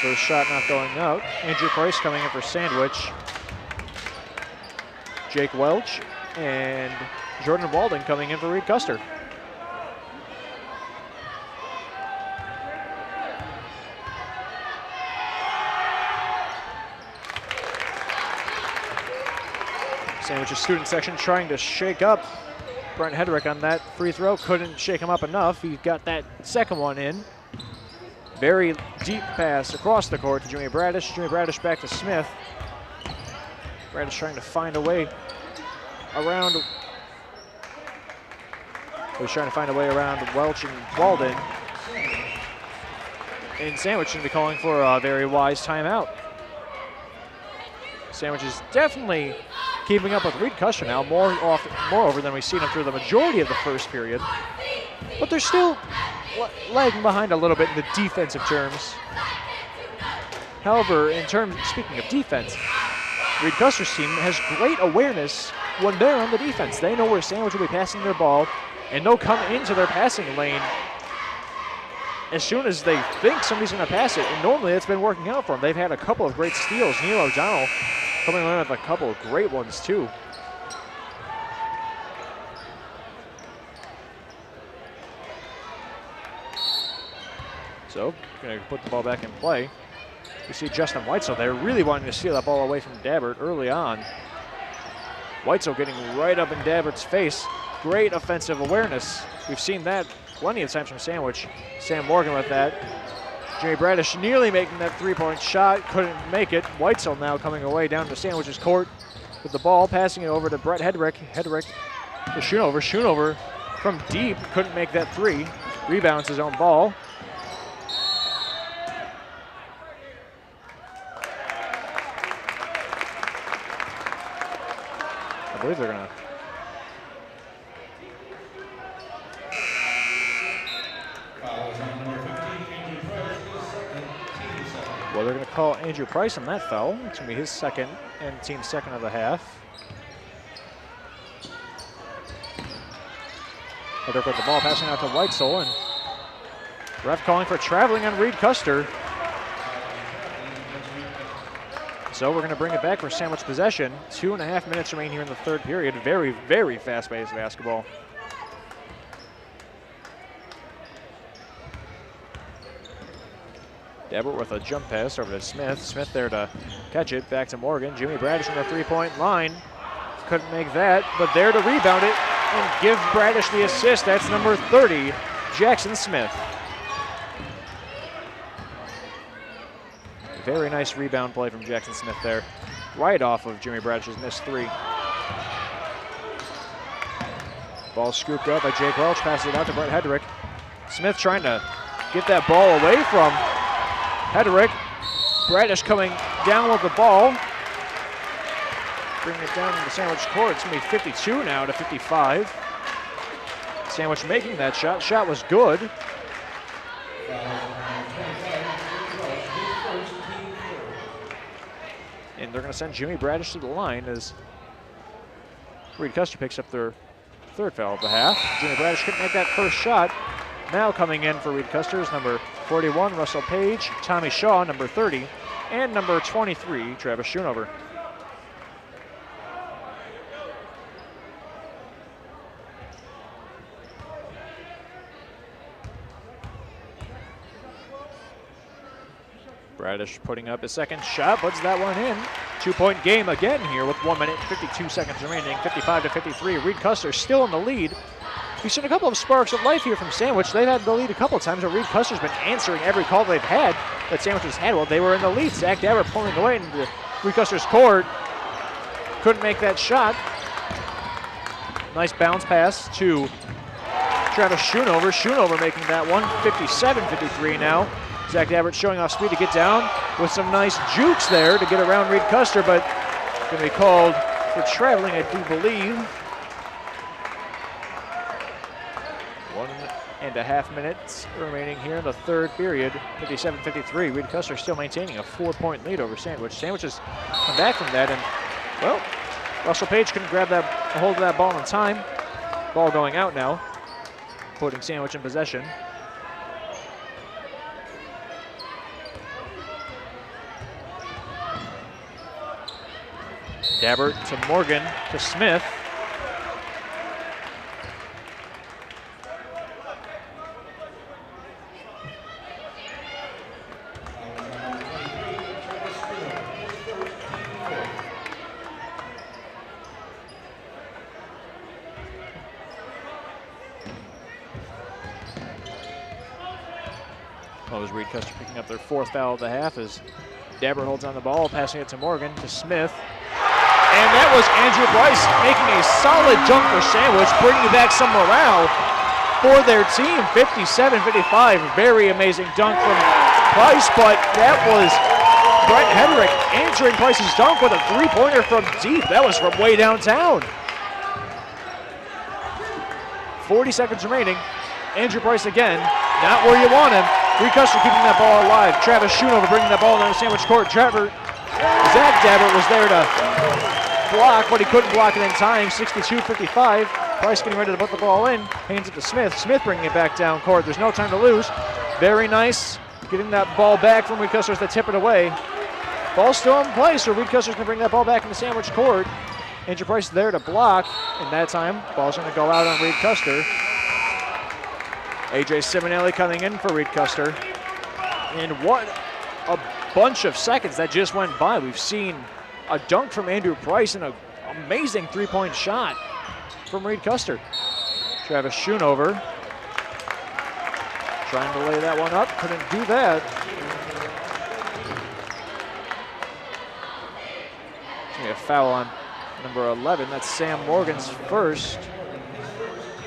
First shot not going out. Andrew Price coming in for Sandwich. Jake Welch and Jordan Walden coming in for Reed-Custer. Sandwich's student section trying to shake up Brent Hedrick on that free throw. Couldn't shake him up enough. He got that second one in. Very deep pass across the court to Jimmy Bradish. Jimmy Bradish back to Smith. Bradish trying to find a way around. He's trying to find a way around Welch and Walden. And Sandwich going to be calling for a very wise timeout. Sandwich is definitely keeping up with Reed-Cruster now, moreover than we've seen him through the majority of the first period. But they're still lagging behind a little bit in the defensive terms. However, speaking of defense, Reed-Cruster's team has great awareness when they're on the defense. They know where Sandwich will be passing their ball, and they'll come into their passing lane as soon as they think somebody's going to pass it. And normally it's been working out for them. They've had a couple of great steals. Neil O'Donnell coming in with a couple of great ones, too. So, going to put the ball back in play. You see Justin Weitzel there really wanting to steal that ball away from Dabbert early on. Weitzel getting right up in Dabbert's face. Great offensive awareness. We've seen that plenty of times from Sandwich. Sam Morgan with that. Jimmy Bradish nearly making that three-point shot. Couldn't make it. Weitzel now coming away down to Sandwich's court with the ball, passing it over to Brett Hedrick. Hedrick to Schoonover. Schoonover from deep. Couldn't make that three. Rebounds his own ball. I believe they're going to they're going to call Andrew Price on that foul. It's going to be his second and team's second of the half. Hedrick with the ball, passing out to Weitzel, and ref calling for traveling on Reed-Cruster. So we're going to bring it back for Sandwich possession. 2.5 minutes remain here in the third period. Very, very fast-paced basketball. Dabbert with a jump pass over to Smith. Smith there to catch it. Back to Morgan. Jimmy Bradish from the three-point line. Couldn't make that, but there to rebound it and give Bradish the assist. That's number 30, Jackson Smith. Very nice rebound play from Jackson Smith there. Right off of Jimmy Bradish's missed three. Ball scooped up by Jake Welch. Passes it out to Brett Hedrick. Smith trying to get that ball away from Hedrick. Bradish coming down with the ball. Bringing it down to the Sandwich court. It's going to be 52 now to 55. Sandwich making that shot. Shot was good. And they're going to send Jimmy Bradish to the line as Reed-Cruster picks up their third foul of the half. Jimmy Bradish couldn't make that first shot. Now coming in for Reed-Cruster is number 41, Russell Page, Tommy Shaw, number 30, and number 23, Travis Schoonover. Bradish putting up his second shot, puts that one in. 2-point game again here with 1 minute and 52 seconds remaining, 55 to 53. Reed-Cruster still in the lead. We've seen a couple of sparks of life here from Sandwich. They've had the lead a couple of times, but Reed-Cruster's been answering every call they've had that Sandwich has had. Well, they were in the lead. Zach Dabbert pulling away into Reed-Cruster's court. Couldn't make that shot. Nice bounce pass to Travis Schoonover. Schoonover making that one, 57-53 now. Zach Dabbert showing off speed to get down with some nice jukes there to get around Reed-Cruster, but going to be called for traveling, I do believe. 1.5 minutes remaining here in the third period, 57-53. Reed-Cruster still maintaining a 4-point lead over Sandwich. Sandwich has come back from that, and, well, Russell Page couldn't grab a hold of that ball in time. Ball going out now, putting Sandwich in possession. Dabbert to Morgan to Smith. Well, as Reed-Cruster picking up their fourth foul of the half as Dabbert holds on the ball, passing it to Morgan to Smith. And that was Andrew Price making a solid dunk for Sandwich, bringing back some morale for their team. 57-55, very amazing dunk from Price, but that was Brett Hedrick answering Price's dunk with a three-pointer from deep. That was from way downtown. 40 seconds remaining. Andrew Price again, not where you want him. Reed-Cruster keeping that ball alive. Travis Schoonover bringing that ball down the sandwich court. Zach Dabbert was there to block, but he couldn't block it in time. 62-55. Price getting ready to put the ball in. Hands it to Smith. Smith bringing it back down court. There's no time to lose. Very nice. Getting that ball back from Reed-Cruster to tip it away. Ball still in place, so Reed-Cruster's going to bring that ball back in the sandwich court. Andrew Price there to block, and that time, ball's going to go out on Reed-Cruster. A.J. Simonelli coming in for Reed-Cruster. And what a bunch of seconds that just went by. We've seen a dunk from Andrew Price and an amazing three-point shot from Reed-Cruster. Travis Schoonover trying to lay that one up, couldn't do that. It's going to be a foul on number 11. That's Sam Morgan's first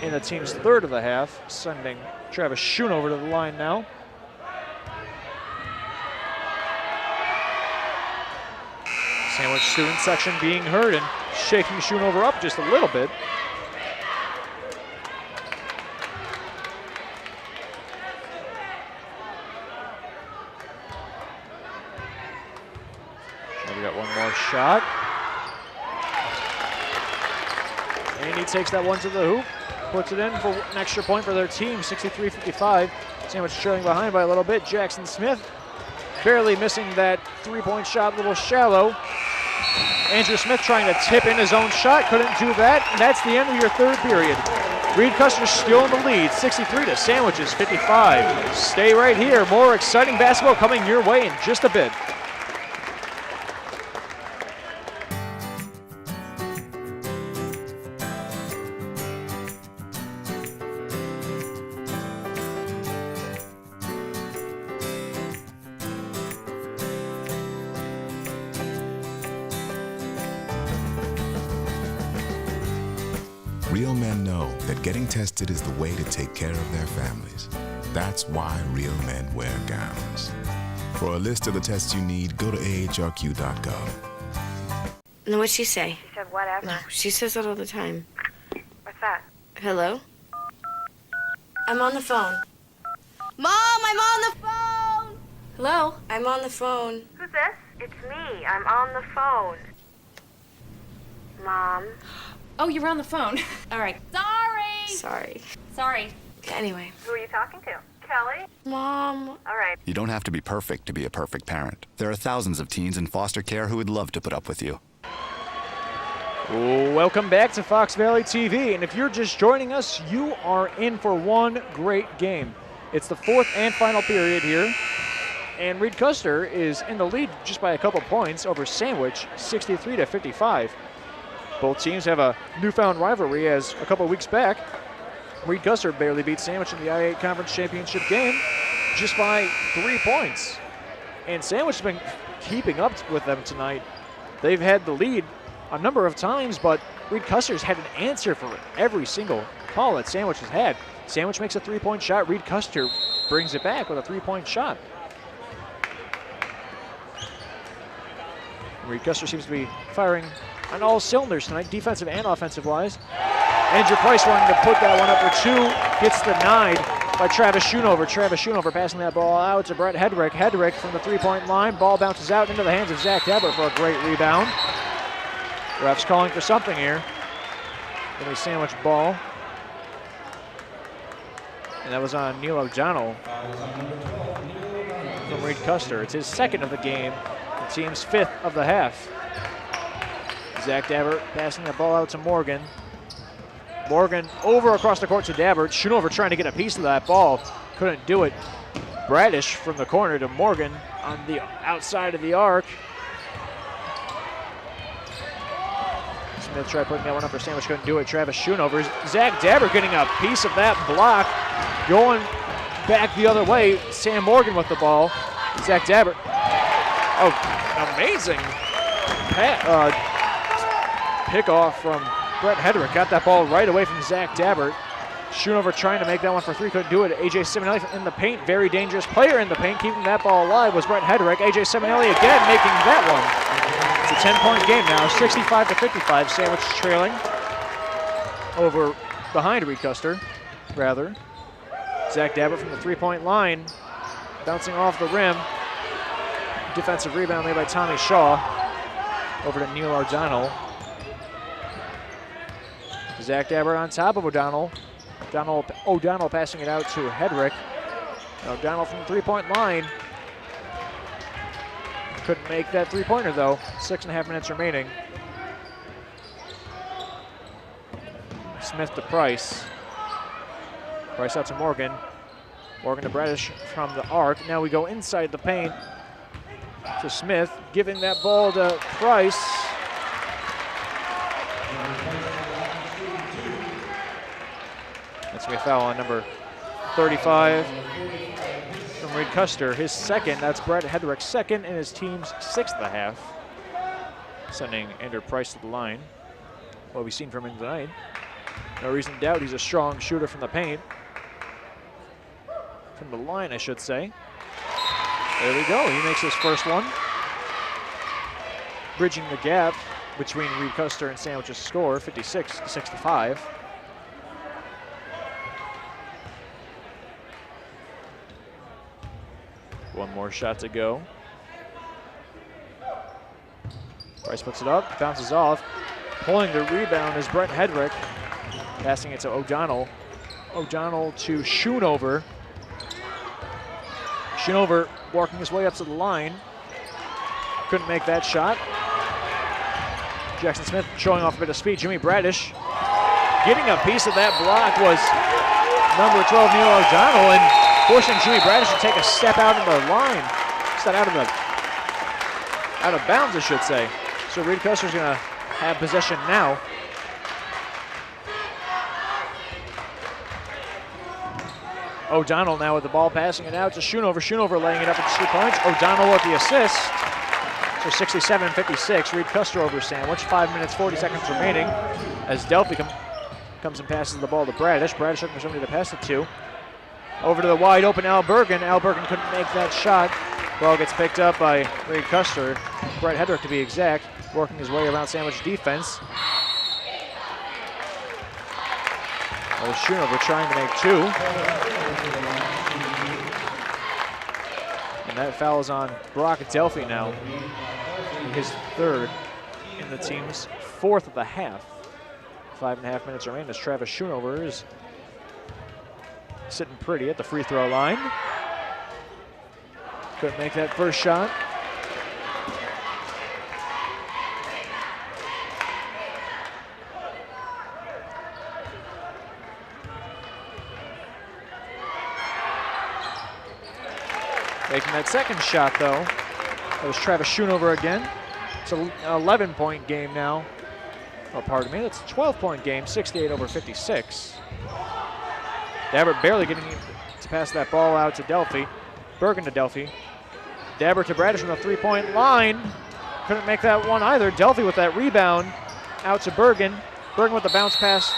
in the team's third of the half, sending Travis Schoonover to the line now. Sandwich student section being heard and shaking Schoonover up just a little bit. We got one more shot. And he takes that one to the hoop, puts it in for an extra point for their team, 63-55. Sandwich trailing behind by a little bit. Jackson Smith barely missing that three-point shot, a little shallow. Andrew Smith trying to tip in his own shot, couldn't do that. And that's the end of your third period. Reed-Cruster still in the lead, 63 to Sandwiches, 55. Stay right here. More exciting basketball coming your way in just a bit. Real men know that getting tested is the way to take care of their families. That's why real men wear gowns. For a list of the tests you need, go to ahrq.gov. And what'd she say? She said whatever. No, she says that all the time. What's that? Hello? I'm on the phone. Mom, I'm on the phone! Hello? I'm on the phone. Who's this? It's me. I'm on the phone. Mom. Oh, you're on the phone. All right. Sorry. Sorry. Anyway. Who are you talking to? Kelly? Mom. All right. You don't have to be perfect to be a perfect parent. There are thousands of teens in foster care who would love to put up with you. Welcome back to Fox Valley TV, and if you're just joining us, you are in for one great game. It's the fourth and final period here, and Reed-Cruster is in the lead just by a couple points over Sandwich, 63-55. Both teams have a newfound rivalry, as a couple weeks back, Reed-Cruster barely beat Sandwich in the I-8 Conference Championship game just by 3 points. And Sandwich has been keeping up with them tonight. They've had the lead a number of times, but Reed-Cruster's had an answer for every single call that Sandwich has had. Sandwich makes a three-point shot. Reed-Cruster brings it back with a three-point shot. Reed-Cruster seems to be firing on all cylinders tonight, defensive and offensive-wise. Andrew Price wanting to put that one up for two. Gets denied by Travis Schoonover. Travis Schoonover passing that ball out to Brett Hedrick. Hedrick from the three-point line. Ball bounces out into the hands of Zach Dabbert for a great rebound. Refs calling for something here. Gonna be Sandwich ball. And that was on Neil O'Donnell from Reed-Cruster. It's his second of the game. The team's fifth of the half. Zach Dabbert passing the ball out to Morgan. Morgan over across the court to Dabbert. Schoonover trying to get a piece of that ball. Couldn't do it. Bradish from the corner to Morgan on the outside of the arc. Smith tried putting that one up for Sandwich, couldn't do it. Travis Schoonover. Zach Dabbert getting a piece of that block. Going back the other way. Sam Morgan with the ball. Zach Dabbert. Oh, amazing pick off from Brett Hedrick. Got that ball right away from Zach Dabbert. Schoonover trying to make that one for three, couldn't do it. A.J. Simonelli in the paint, very dangerous player in the paint, keeping that ball alive was Brett Hedrick. A.J. Simonelli again making that one. It's a 10-point game now, 65-55. Sandwich trailing over behind Reed-Custer, rather. Zach Dabbert from the three-point line, bouncing off the rim. Defensive rebound made by Tommy Shaw. Over to Neil O'Donnell. Zach Dabbert on top of O'Donnell. O'Donnell passing it out to Hedrick. O'Donnell from the three-point line. Couldn't make that three-pointer though. 6.5 minutes remaining. Smith to Price. Price out to Morgan. Morgan to Bradish from the arc. Now we go inside the paint to Smith, giving that ball to Price. That's going to be a foul on number 35 from Reed-Custer. His second, that's Brett Hedrick's second, and his team's sixth of the half. Sending Andrew Price to the line. What we've seen from him tonight. No reason to doubt he's a strong shooter from the paint. From the line, I should say. There we go, he makes his first one. Bridging the gap between Reed-Custer and Sandwich's score, 56-65. One more shot to go. Price puts it up, bounces off. Pulling the rebound is Brett Hedrick. Passing it to O'Donnell. O'Donnell to Schoonover. Schoonover working his way up to the line. Couldn't make that shot. Jackson Smith showing off a bit of speed. Jimmy Bradish getting a piece of that block was number 12, Neil O'Donnell, and forcing Jimmy Bradish to take a step out of the line. Step out of bounds, I should say. So Reed-Custer's gonna have possession now. O'Donnell now with the ball, passing it out to Schoonover. Schoonover laying it up at 2 points. O'Donnell with the assist. So 67-56, Reed-Custer over Sandwich. 5 minutes, 40 seconds remaining as Delphi comes and passes the ball to Bradish. Bradish looking for somebody to pass it to. Over to the wide open Al Bergen. Al Bergen couldn't make that shot. Ball gets picked up by Reed-Custer. Brett Hedrick to be exact, working his way around Sandwich defense. Schoonover trying to make two. And that foul is on Brock Delphi now. His third in the team's fourth of the half. 5.5 minutes remain as Travis Schoonover is sitting pretty at the free throw line. Couldn't make that first shot. Making that second shot, though, that was Travis Schoonover again. It's an 11-point game now. Oh, pardon me, that's a 12-point game, 68-56. Dabbert barely getting to pass that ball out to Delphi. Bergen to Delphi. Dabbert to Bradish from the three-point line. Couldn't make that one either. Delphi with that rebound out to Bergen. Bergen with the bounce pass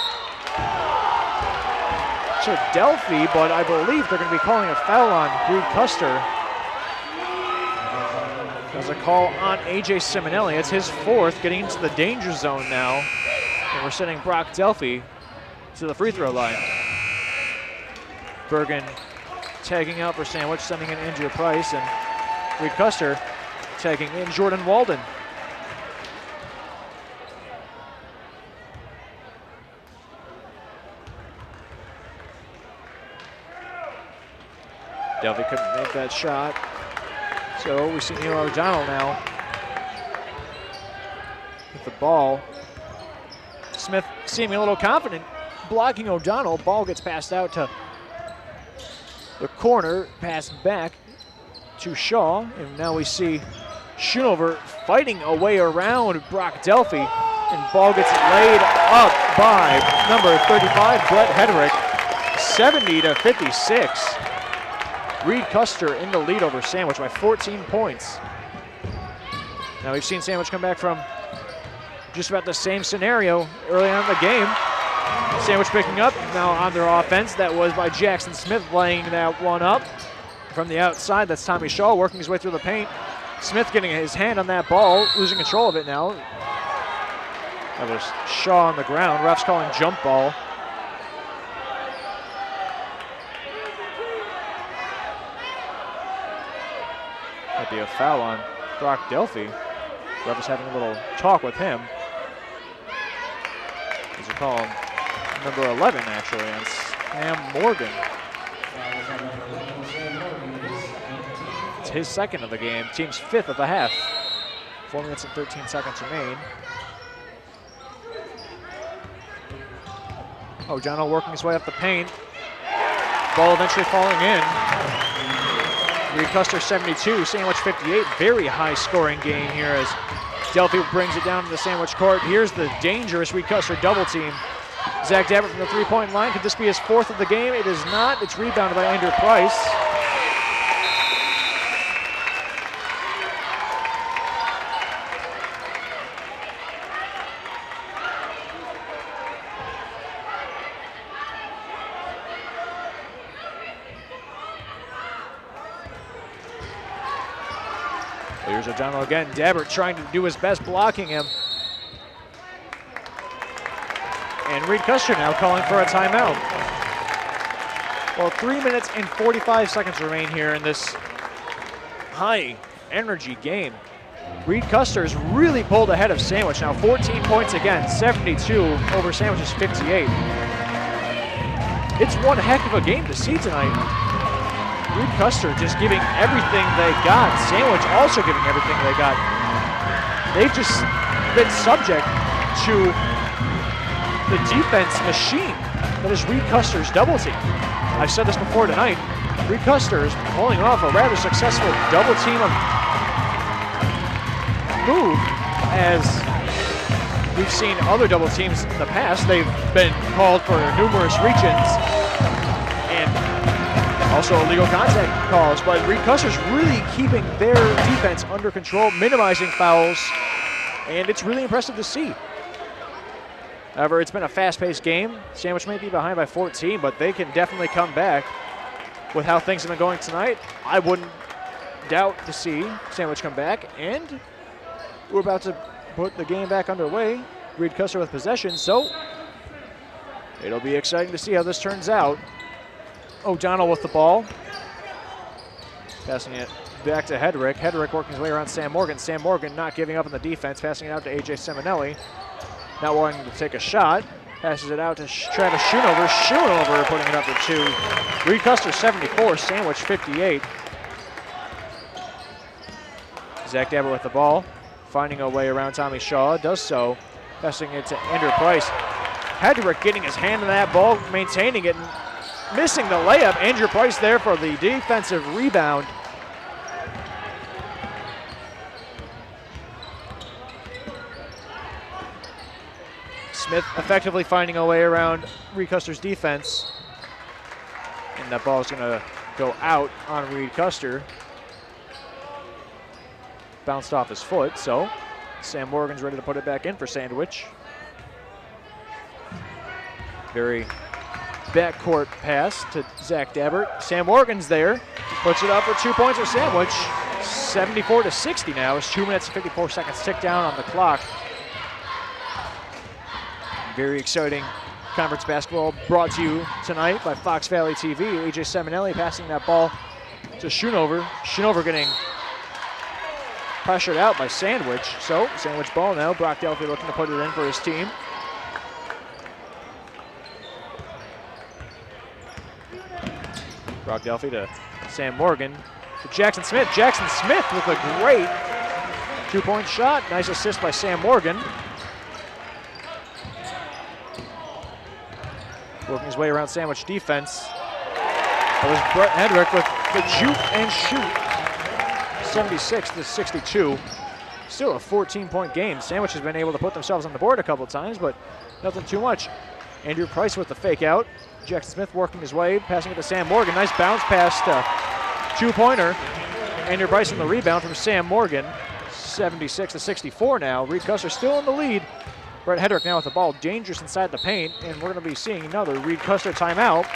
to Delphi, but I believe they're going to be calling a foul on Reed-Custer. There's a call on A.J. Simonelli. It's his fourth, getting into the danger zone now. And we're sending Brock Delphi to the free throw line. Bergen tagging out for Sandwich, sending in Andrew Price, and Reed-Custer tagging in Jordan Walden. Delphi couldn't make that shot. So we see Neil O'Donnell now with the ball. Smith seeming a little confident, blocking O'Donnell. Ball gets passed out to the corner, passed back to Shaw. And now we see Schoonover fighting a way around Brock Delphi. And ball gets laid up by number 35, Brett Hedrick, 70-56. Reed-Custer in the lead over Sandwich by 14 points. Now we've seen Sandwich come back from just about the same scenario early on in the game. Sandwich picking up now on their offense. That was by Jackson Smith laying that one up from the outside. That's Tommy Shaw working his way through the paint. Smith getting his hand on that ball, losing control of it now. That was Shaw on the ground. Refs calling jump ball. Might be a foul on Brock Delphi. Ref is having a little talk with him. These are calling number 11 actually, and Sam Morgan. It's his second of the game, team's 5th of the half. 4 minutes and 13 seconds remain. O'Donnell working his way up the paint. Ball eventually falling in. Reed-Cruster 72, Sandwich 58. Very high scoring game here as Delphi brings it down to the Sandwich court. Here's the dangerous Reed-Cruster double team. Zach Dabbert from the three-point line. Could this be his 4th of the game? It is not. It's rebounded by Andrew Price. Here's O'Donnell again. Dabbert trying to do his best, blocking him. And Reed-Cruster now calling for a timeout. Well, 3 minutes and 45 seconds remain here in this high energy game. Reed-Custer's really pulled ahead of Sandwich now. 14 points again, 72 over Sandwich's 58. It's one heck of a game to see tonight. Reed-Cruster just giving everything they got. Sandwich also giving everything they got. They've just been subject to the defense machine that is Reed-Custer's double team. I've said this before tonight. Reed-Custer is pulling off a rather successful double team move, as we've seen other double teams in the past. They've been called for numerous reach-ins and also illegal contact calls, but Reed-Custer's really keeping their defense under control, minimizing fouls, and it's really impressive to see. However, it's been a fast-paced game. Sandwich may be behind by 14, but they can definitely come back with how things have been going tonight. I wouldn't doubt to see Sandwich come back, and we're about to put the game back underway. Reed-Cruster with possession, so it'll be exciting to see how this turns out. O'Donnell with the ball. Passing it back to Hedrick. Hedrick working his way around Sam Morgan. Sam Morgan not giving up in the defense, passing it out to A.J. Seminelli. Not wanting to take a shot. Passes it out to Travis Schoonover. Schoonover putting it up for 2. Reed-Cruster 74, Sandwich 58. Zach Dabbert with the ball. Finding a way around Tommy Shaw. Does so. Passing it to Andrew Price. Hedrick getting his hand on that ball, maintaining it, and missing the layup. Andrew Price there for the defensive rebound. Smith effectively finding a way around Reed-Custer's defense. And that ball is going to go out on Reed-Cruster. Bounced off his foot, so Sam Morgan's ready to put it back in for Sandwich. Very backcourt pass to Zach Dabbert. Sam Morgan's there, puts it up for 2 points for Sandwich. 74-60 now as 2 minutes and 54 seconds tick down on the clock. Very exciting conference basketball brought to you tonight by Fox Valley TV. A.J. Seminelli passing that ball to Schoonover. Schoonover getting pressured out by Sandwich. So Sandwich ball now. Brock Delphi looking to put it in for his team. Brock Delphi to Sam Morgan to Jackson Smith. Jackson Smith with a great 2-point shot. Nice assist by Sam Morgan. Working his way around Sandwich defense. That was Brett Hedrick with the juke and shoot. 76-62. Still a 14-point game. Sandwich has been able to put themselves on the board a couple times, but nothing too much. Andrew Price with the fake out. Jackson Smith working his way, passing it to Sam Morgan. Nice bounce pass to two-pointer. Andrew Price on the rebound from Sam Morgan. 76-64 now. Reed-Cruster still in the lead Brett Hedrick now with the ball, dangerous inside the paint, and we're going to be seeing another Reed-Cruster timeout.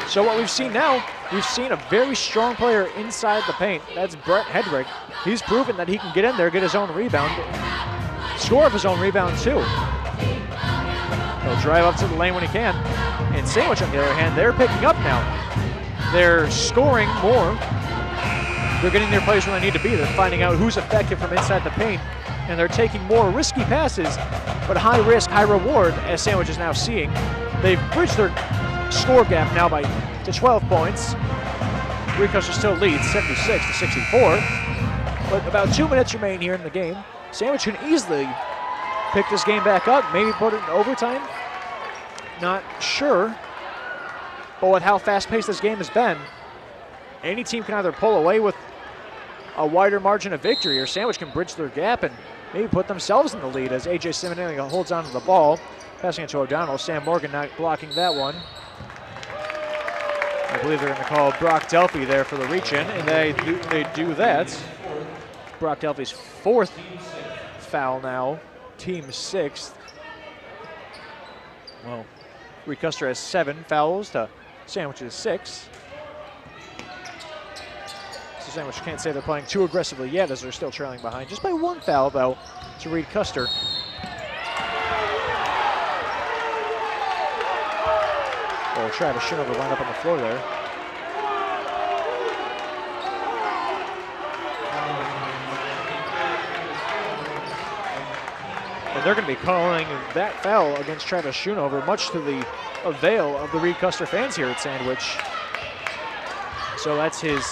So what we've seen now, we've seen a very strong player inside the paint. That's Brett Hedrick. He's proven that he can get in there, get his own rebound, score of his own rebound too. He'll drive up to the lane when he can. And Sandwich, on the other hand, they're picking up now. They're scoring more. They're getting their plays where they need to be. They're finding out who's effective from inside the paint, and they're taking more risky passes, but high risk, high reward, as Sandwich is now seeing. They've bridged their score gap now to 12 points. Reed-Cruster still leads 76 to 64, but about 2 minutes remain here in the game. Sandwich can easily pick this game back up, maybe put it in overtime. Not sure, but with how fast-paced this game has been, any team can either pull away with a wider margin of victory, or Sandwich can bridge their gap and maybe put themselves in the lead as A.J. Simonelli holds on to the ball, passing it to O'Donnell. Sam Morgan not blocking that one. I believe they're going to call Brock Delphi there for the reach-in, and they do that. Brock Delphi's 4th foul now, team 6th. Well, Reed-Cruster has 7 fouls to Sandwich's 6. So Sandwich can't say they're playing too aggressively yet as they're still trailing behind. Just by 1 foul, though, to Reed-Cruster. Oh, Travis Schoonover lined up on the floor there. And they're going to be calling that foul against Travis Schoonover, much to the avail of the Reed-Cruster fans here at Sandwich. So that's his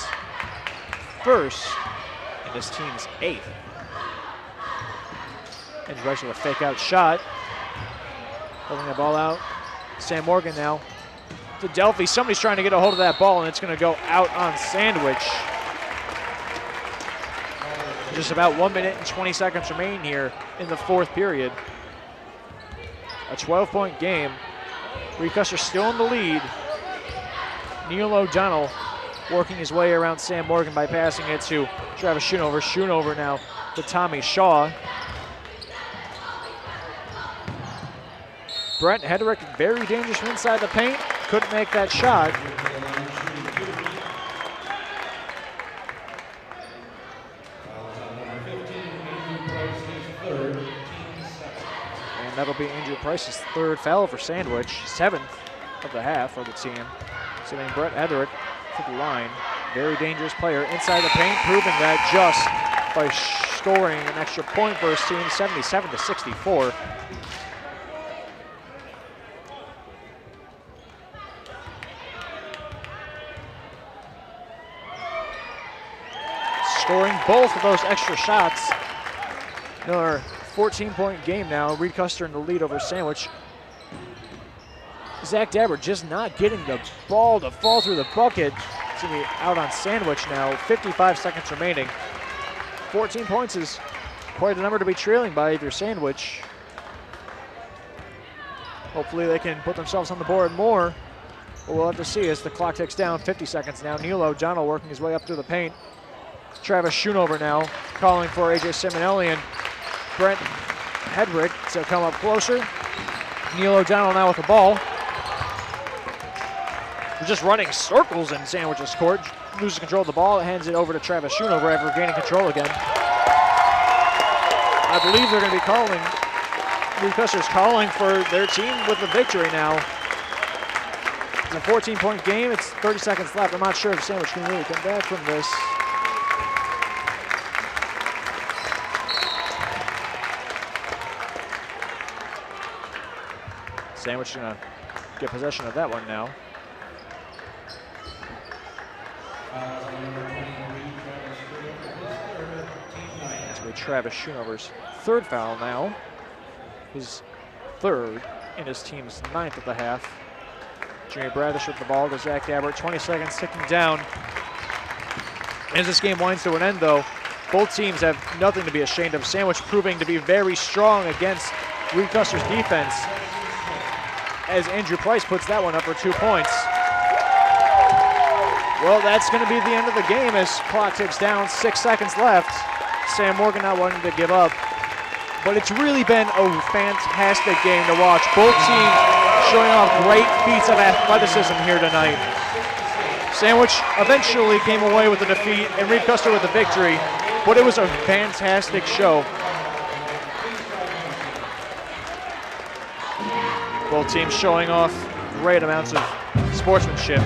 1st and his team's 8th. And Bryce with a fake out shot. Holding the ball out. Sam Morgan now to Delphi. Somebody's trying to get a hold of that ball, and it's going to go out on Sandwich. Just about 1 minute and 20 seconds remain here in the 4th period. A 12-point game. Reed-Cruster still in the lead. Neil O'Donnell working his way around Sam Morgan by passing it to Travis Schoonover. Schoonover now to Tommy Shaw. Brent Hedrick, very dangerous from inside the paint. Couldn't make that shot. And that'll be Andrew Price's 3rd foul for Sandwich, 7th of the half for the team. Sending Brett Hedrick to the line. Very dangerous player inside the paint, proving that just by scoring an extra point for his team, 77 to 64. Scoring both of those extra shots. Another 14-point game now. Reed-Cruster in the lead over Sandwich. Zach Dabber just not getting the ball to fall through the bucket. It's going to be out on Sandwich now. 55 seconds remaining. 14 points is quite a number to be trailing by if you're Sandwich. Hopefully they can put themselves on the board more. But we'll have to see as the clock ticks down. 50 seconds now. Neil O'Donnell working his way up through the paint. Travis Schoonover now calling for A.J. Simonelli and Brent Hedrick to come up closer. Neil O'Donnell now with the ball. We're just running circles in Sandwich's court. Loses control of the ball, hands it over to Travis Schoonover after gaining control again. I believe they're going to be calling, Reed-Cruster's calling for their team with the victory now. It's a 14-point game. It's 30 seconds left. I'm not sure if Sandwich can really come back from this. Sandwich gonna get possession of that one now. It's with Travis Schoonover's 3rd foul now. His 3rd in his team's 9th of the half. Jimmy Bradish with the ball to Zach Dabber. 20 seconds ticking down. As this game winds to an end, though, both teams have nothing to be ashamed of. Sandwich proving to be very strong against Reed-Cruster's defense, as Andrew Price puts that one up for 2 points. Well, that's going to be the end of the game as clock ticks down, 6 seconds left. Sam Morgan not wanting to give up. But it's really been a fantastic game to watch. Both teams showing off great feats of athleticism here tonight. Sandwich eventually came away with the defeat and Reed-Cruster with the victory, but it was a fantastic show. Both teams showing off great amounts of sportsmanship.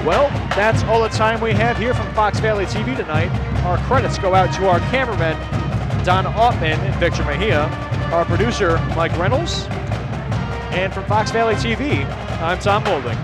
Well, that's all the time we have here from Fox Valley TV tonight. Our credits go out to our cameramen, Don Ottman and Victor Mejia, our producer, Mike Reynolds, and from Fox Valley TV, I'm Tom Molding.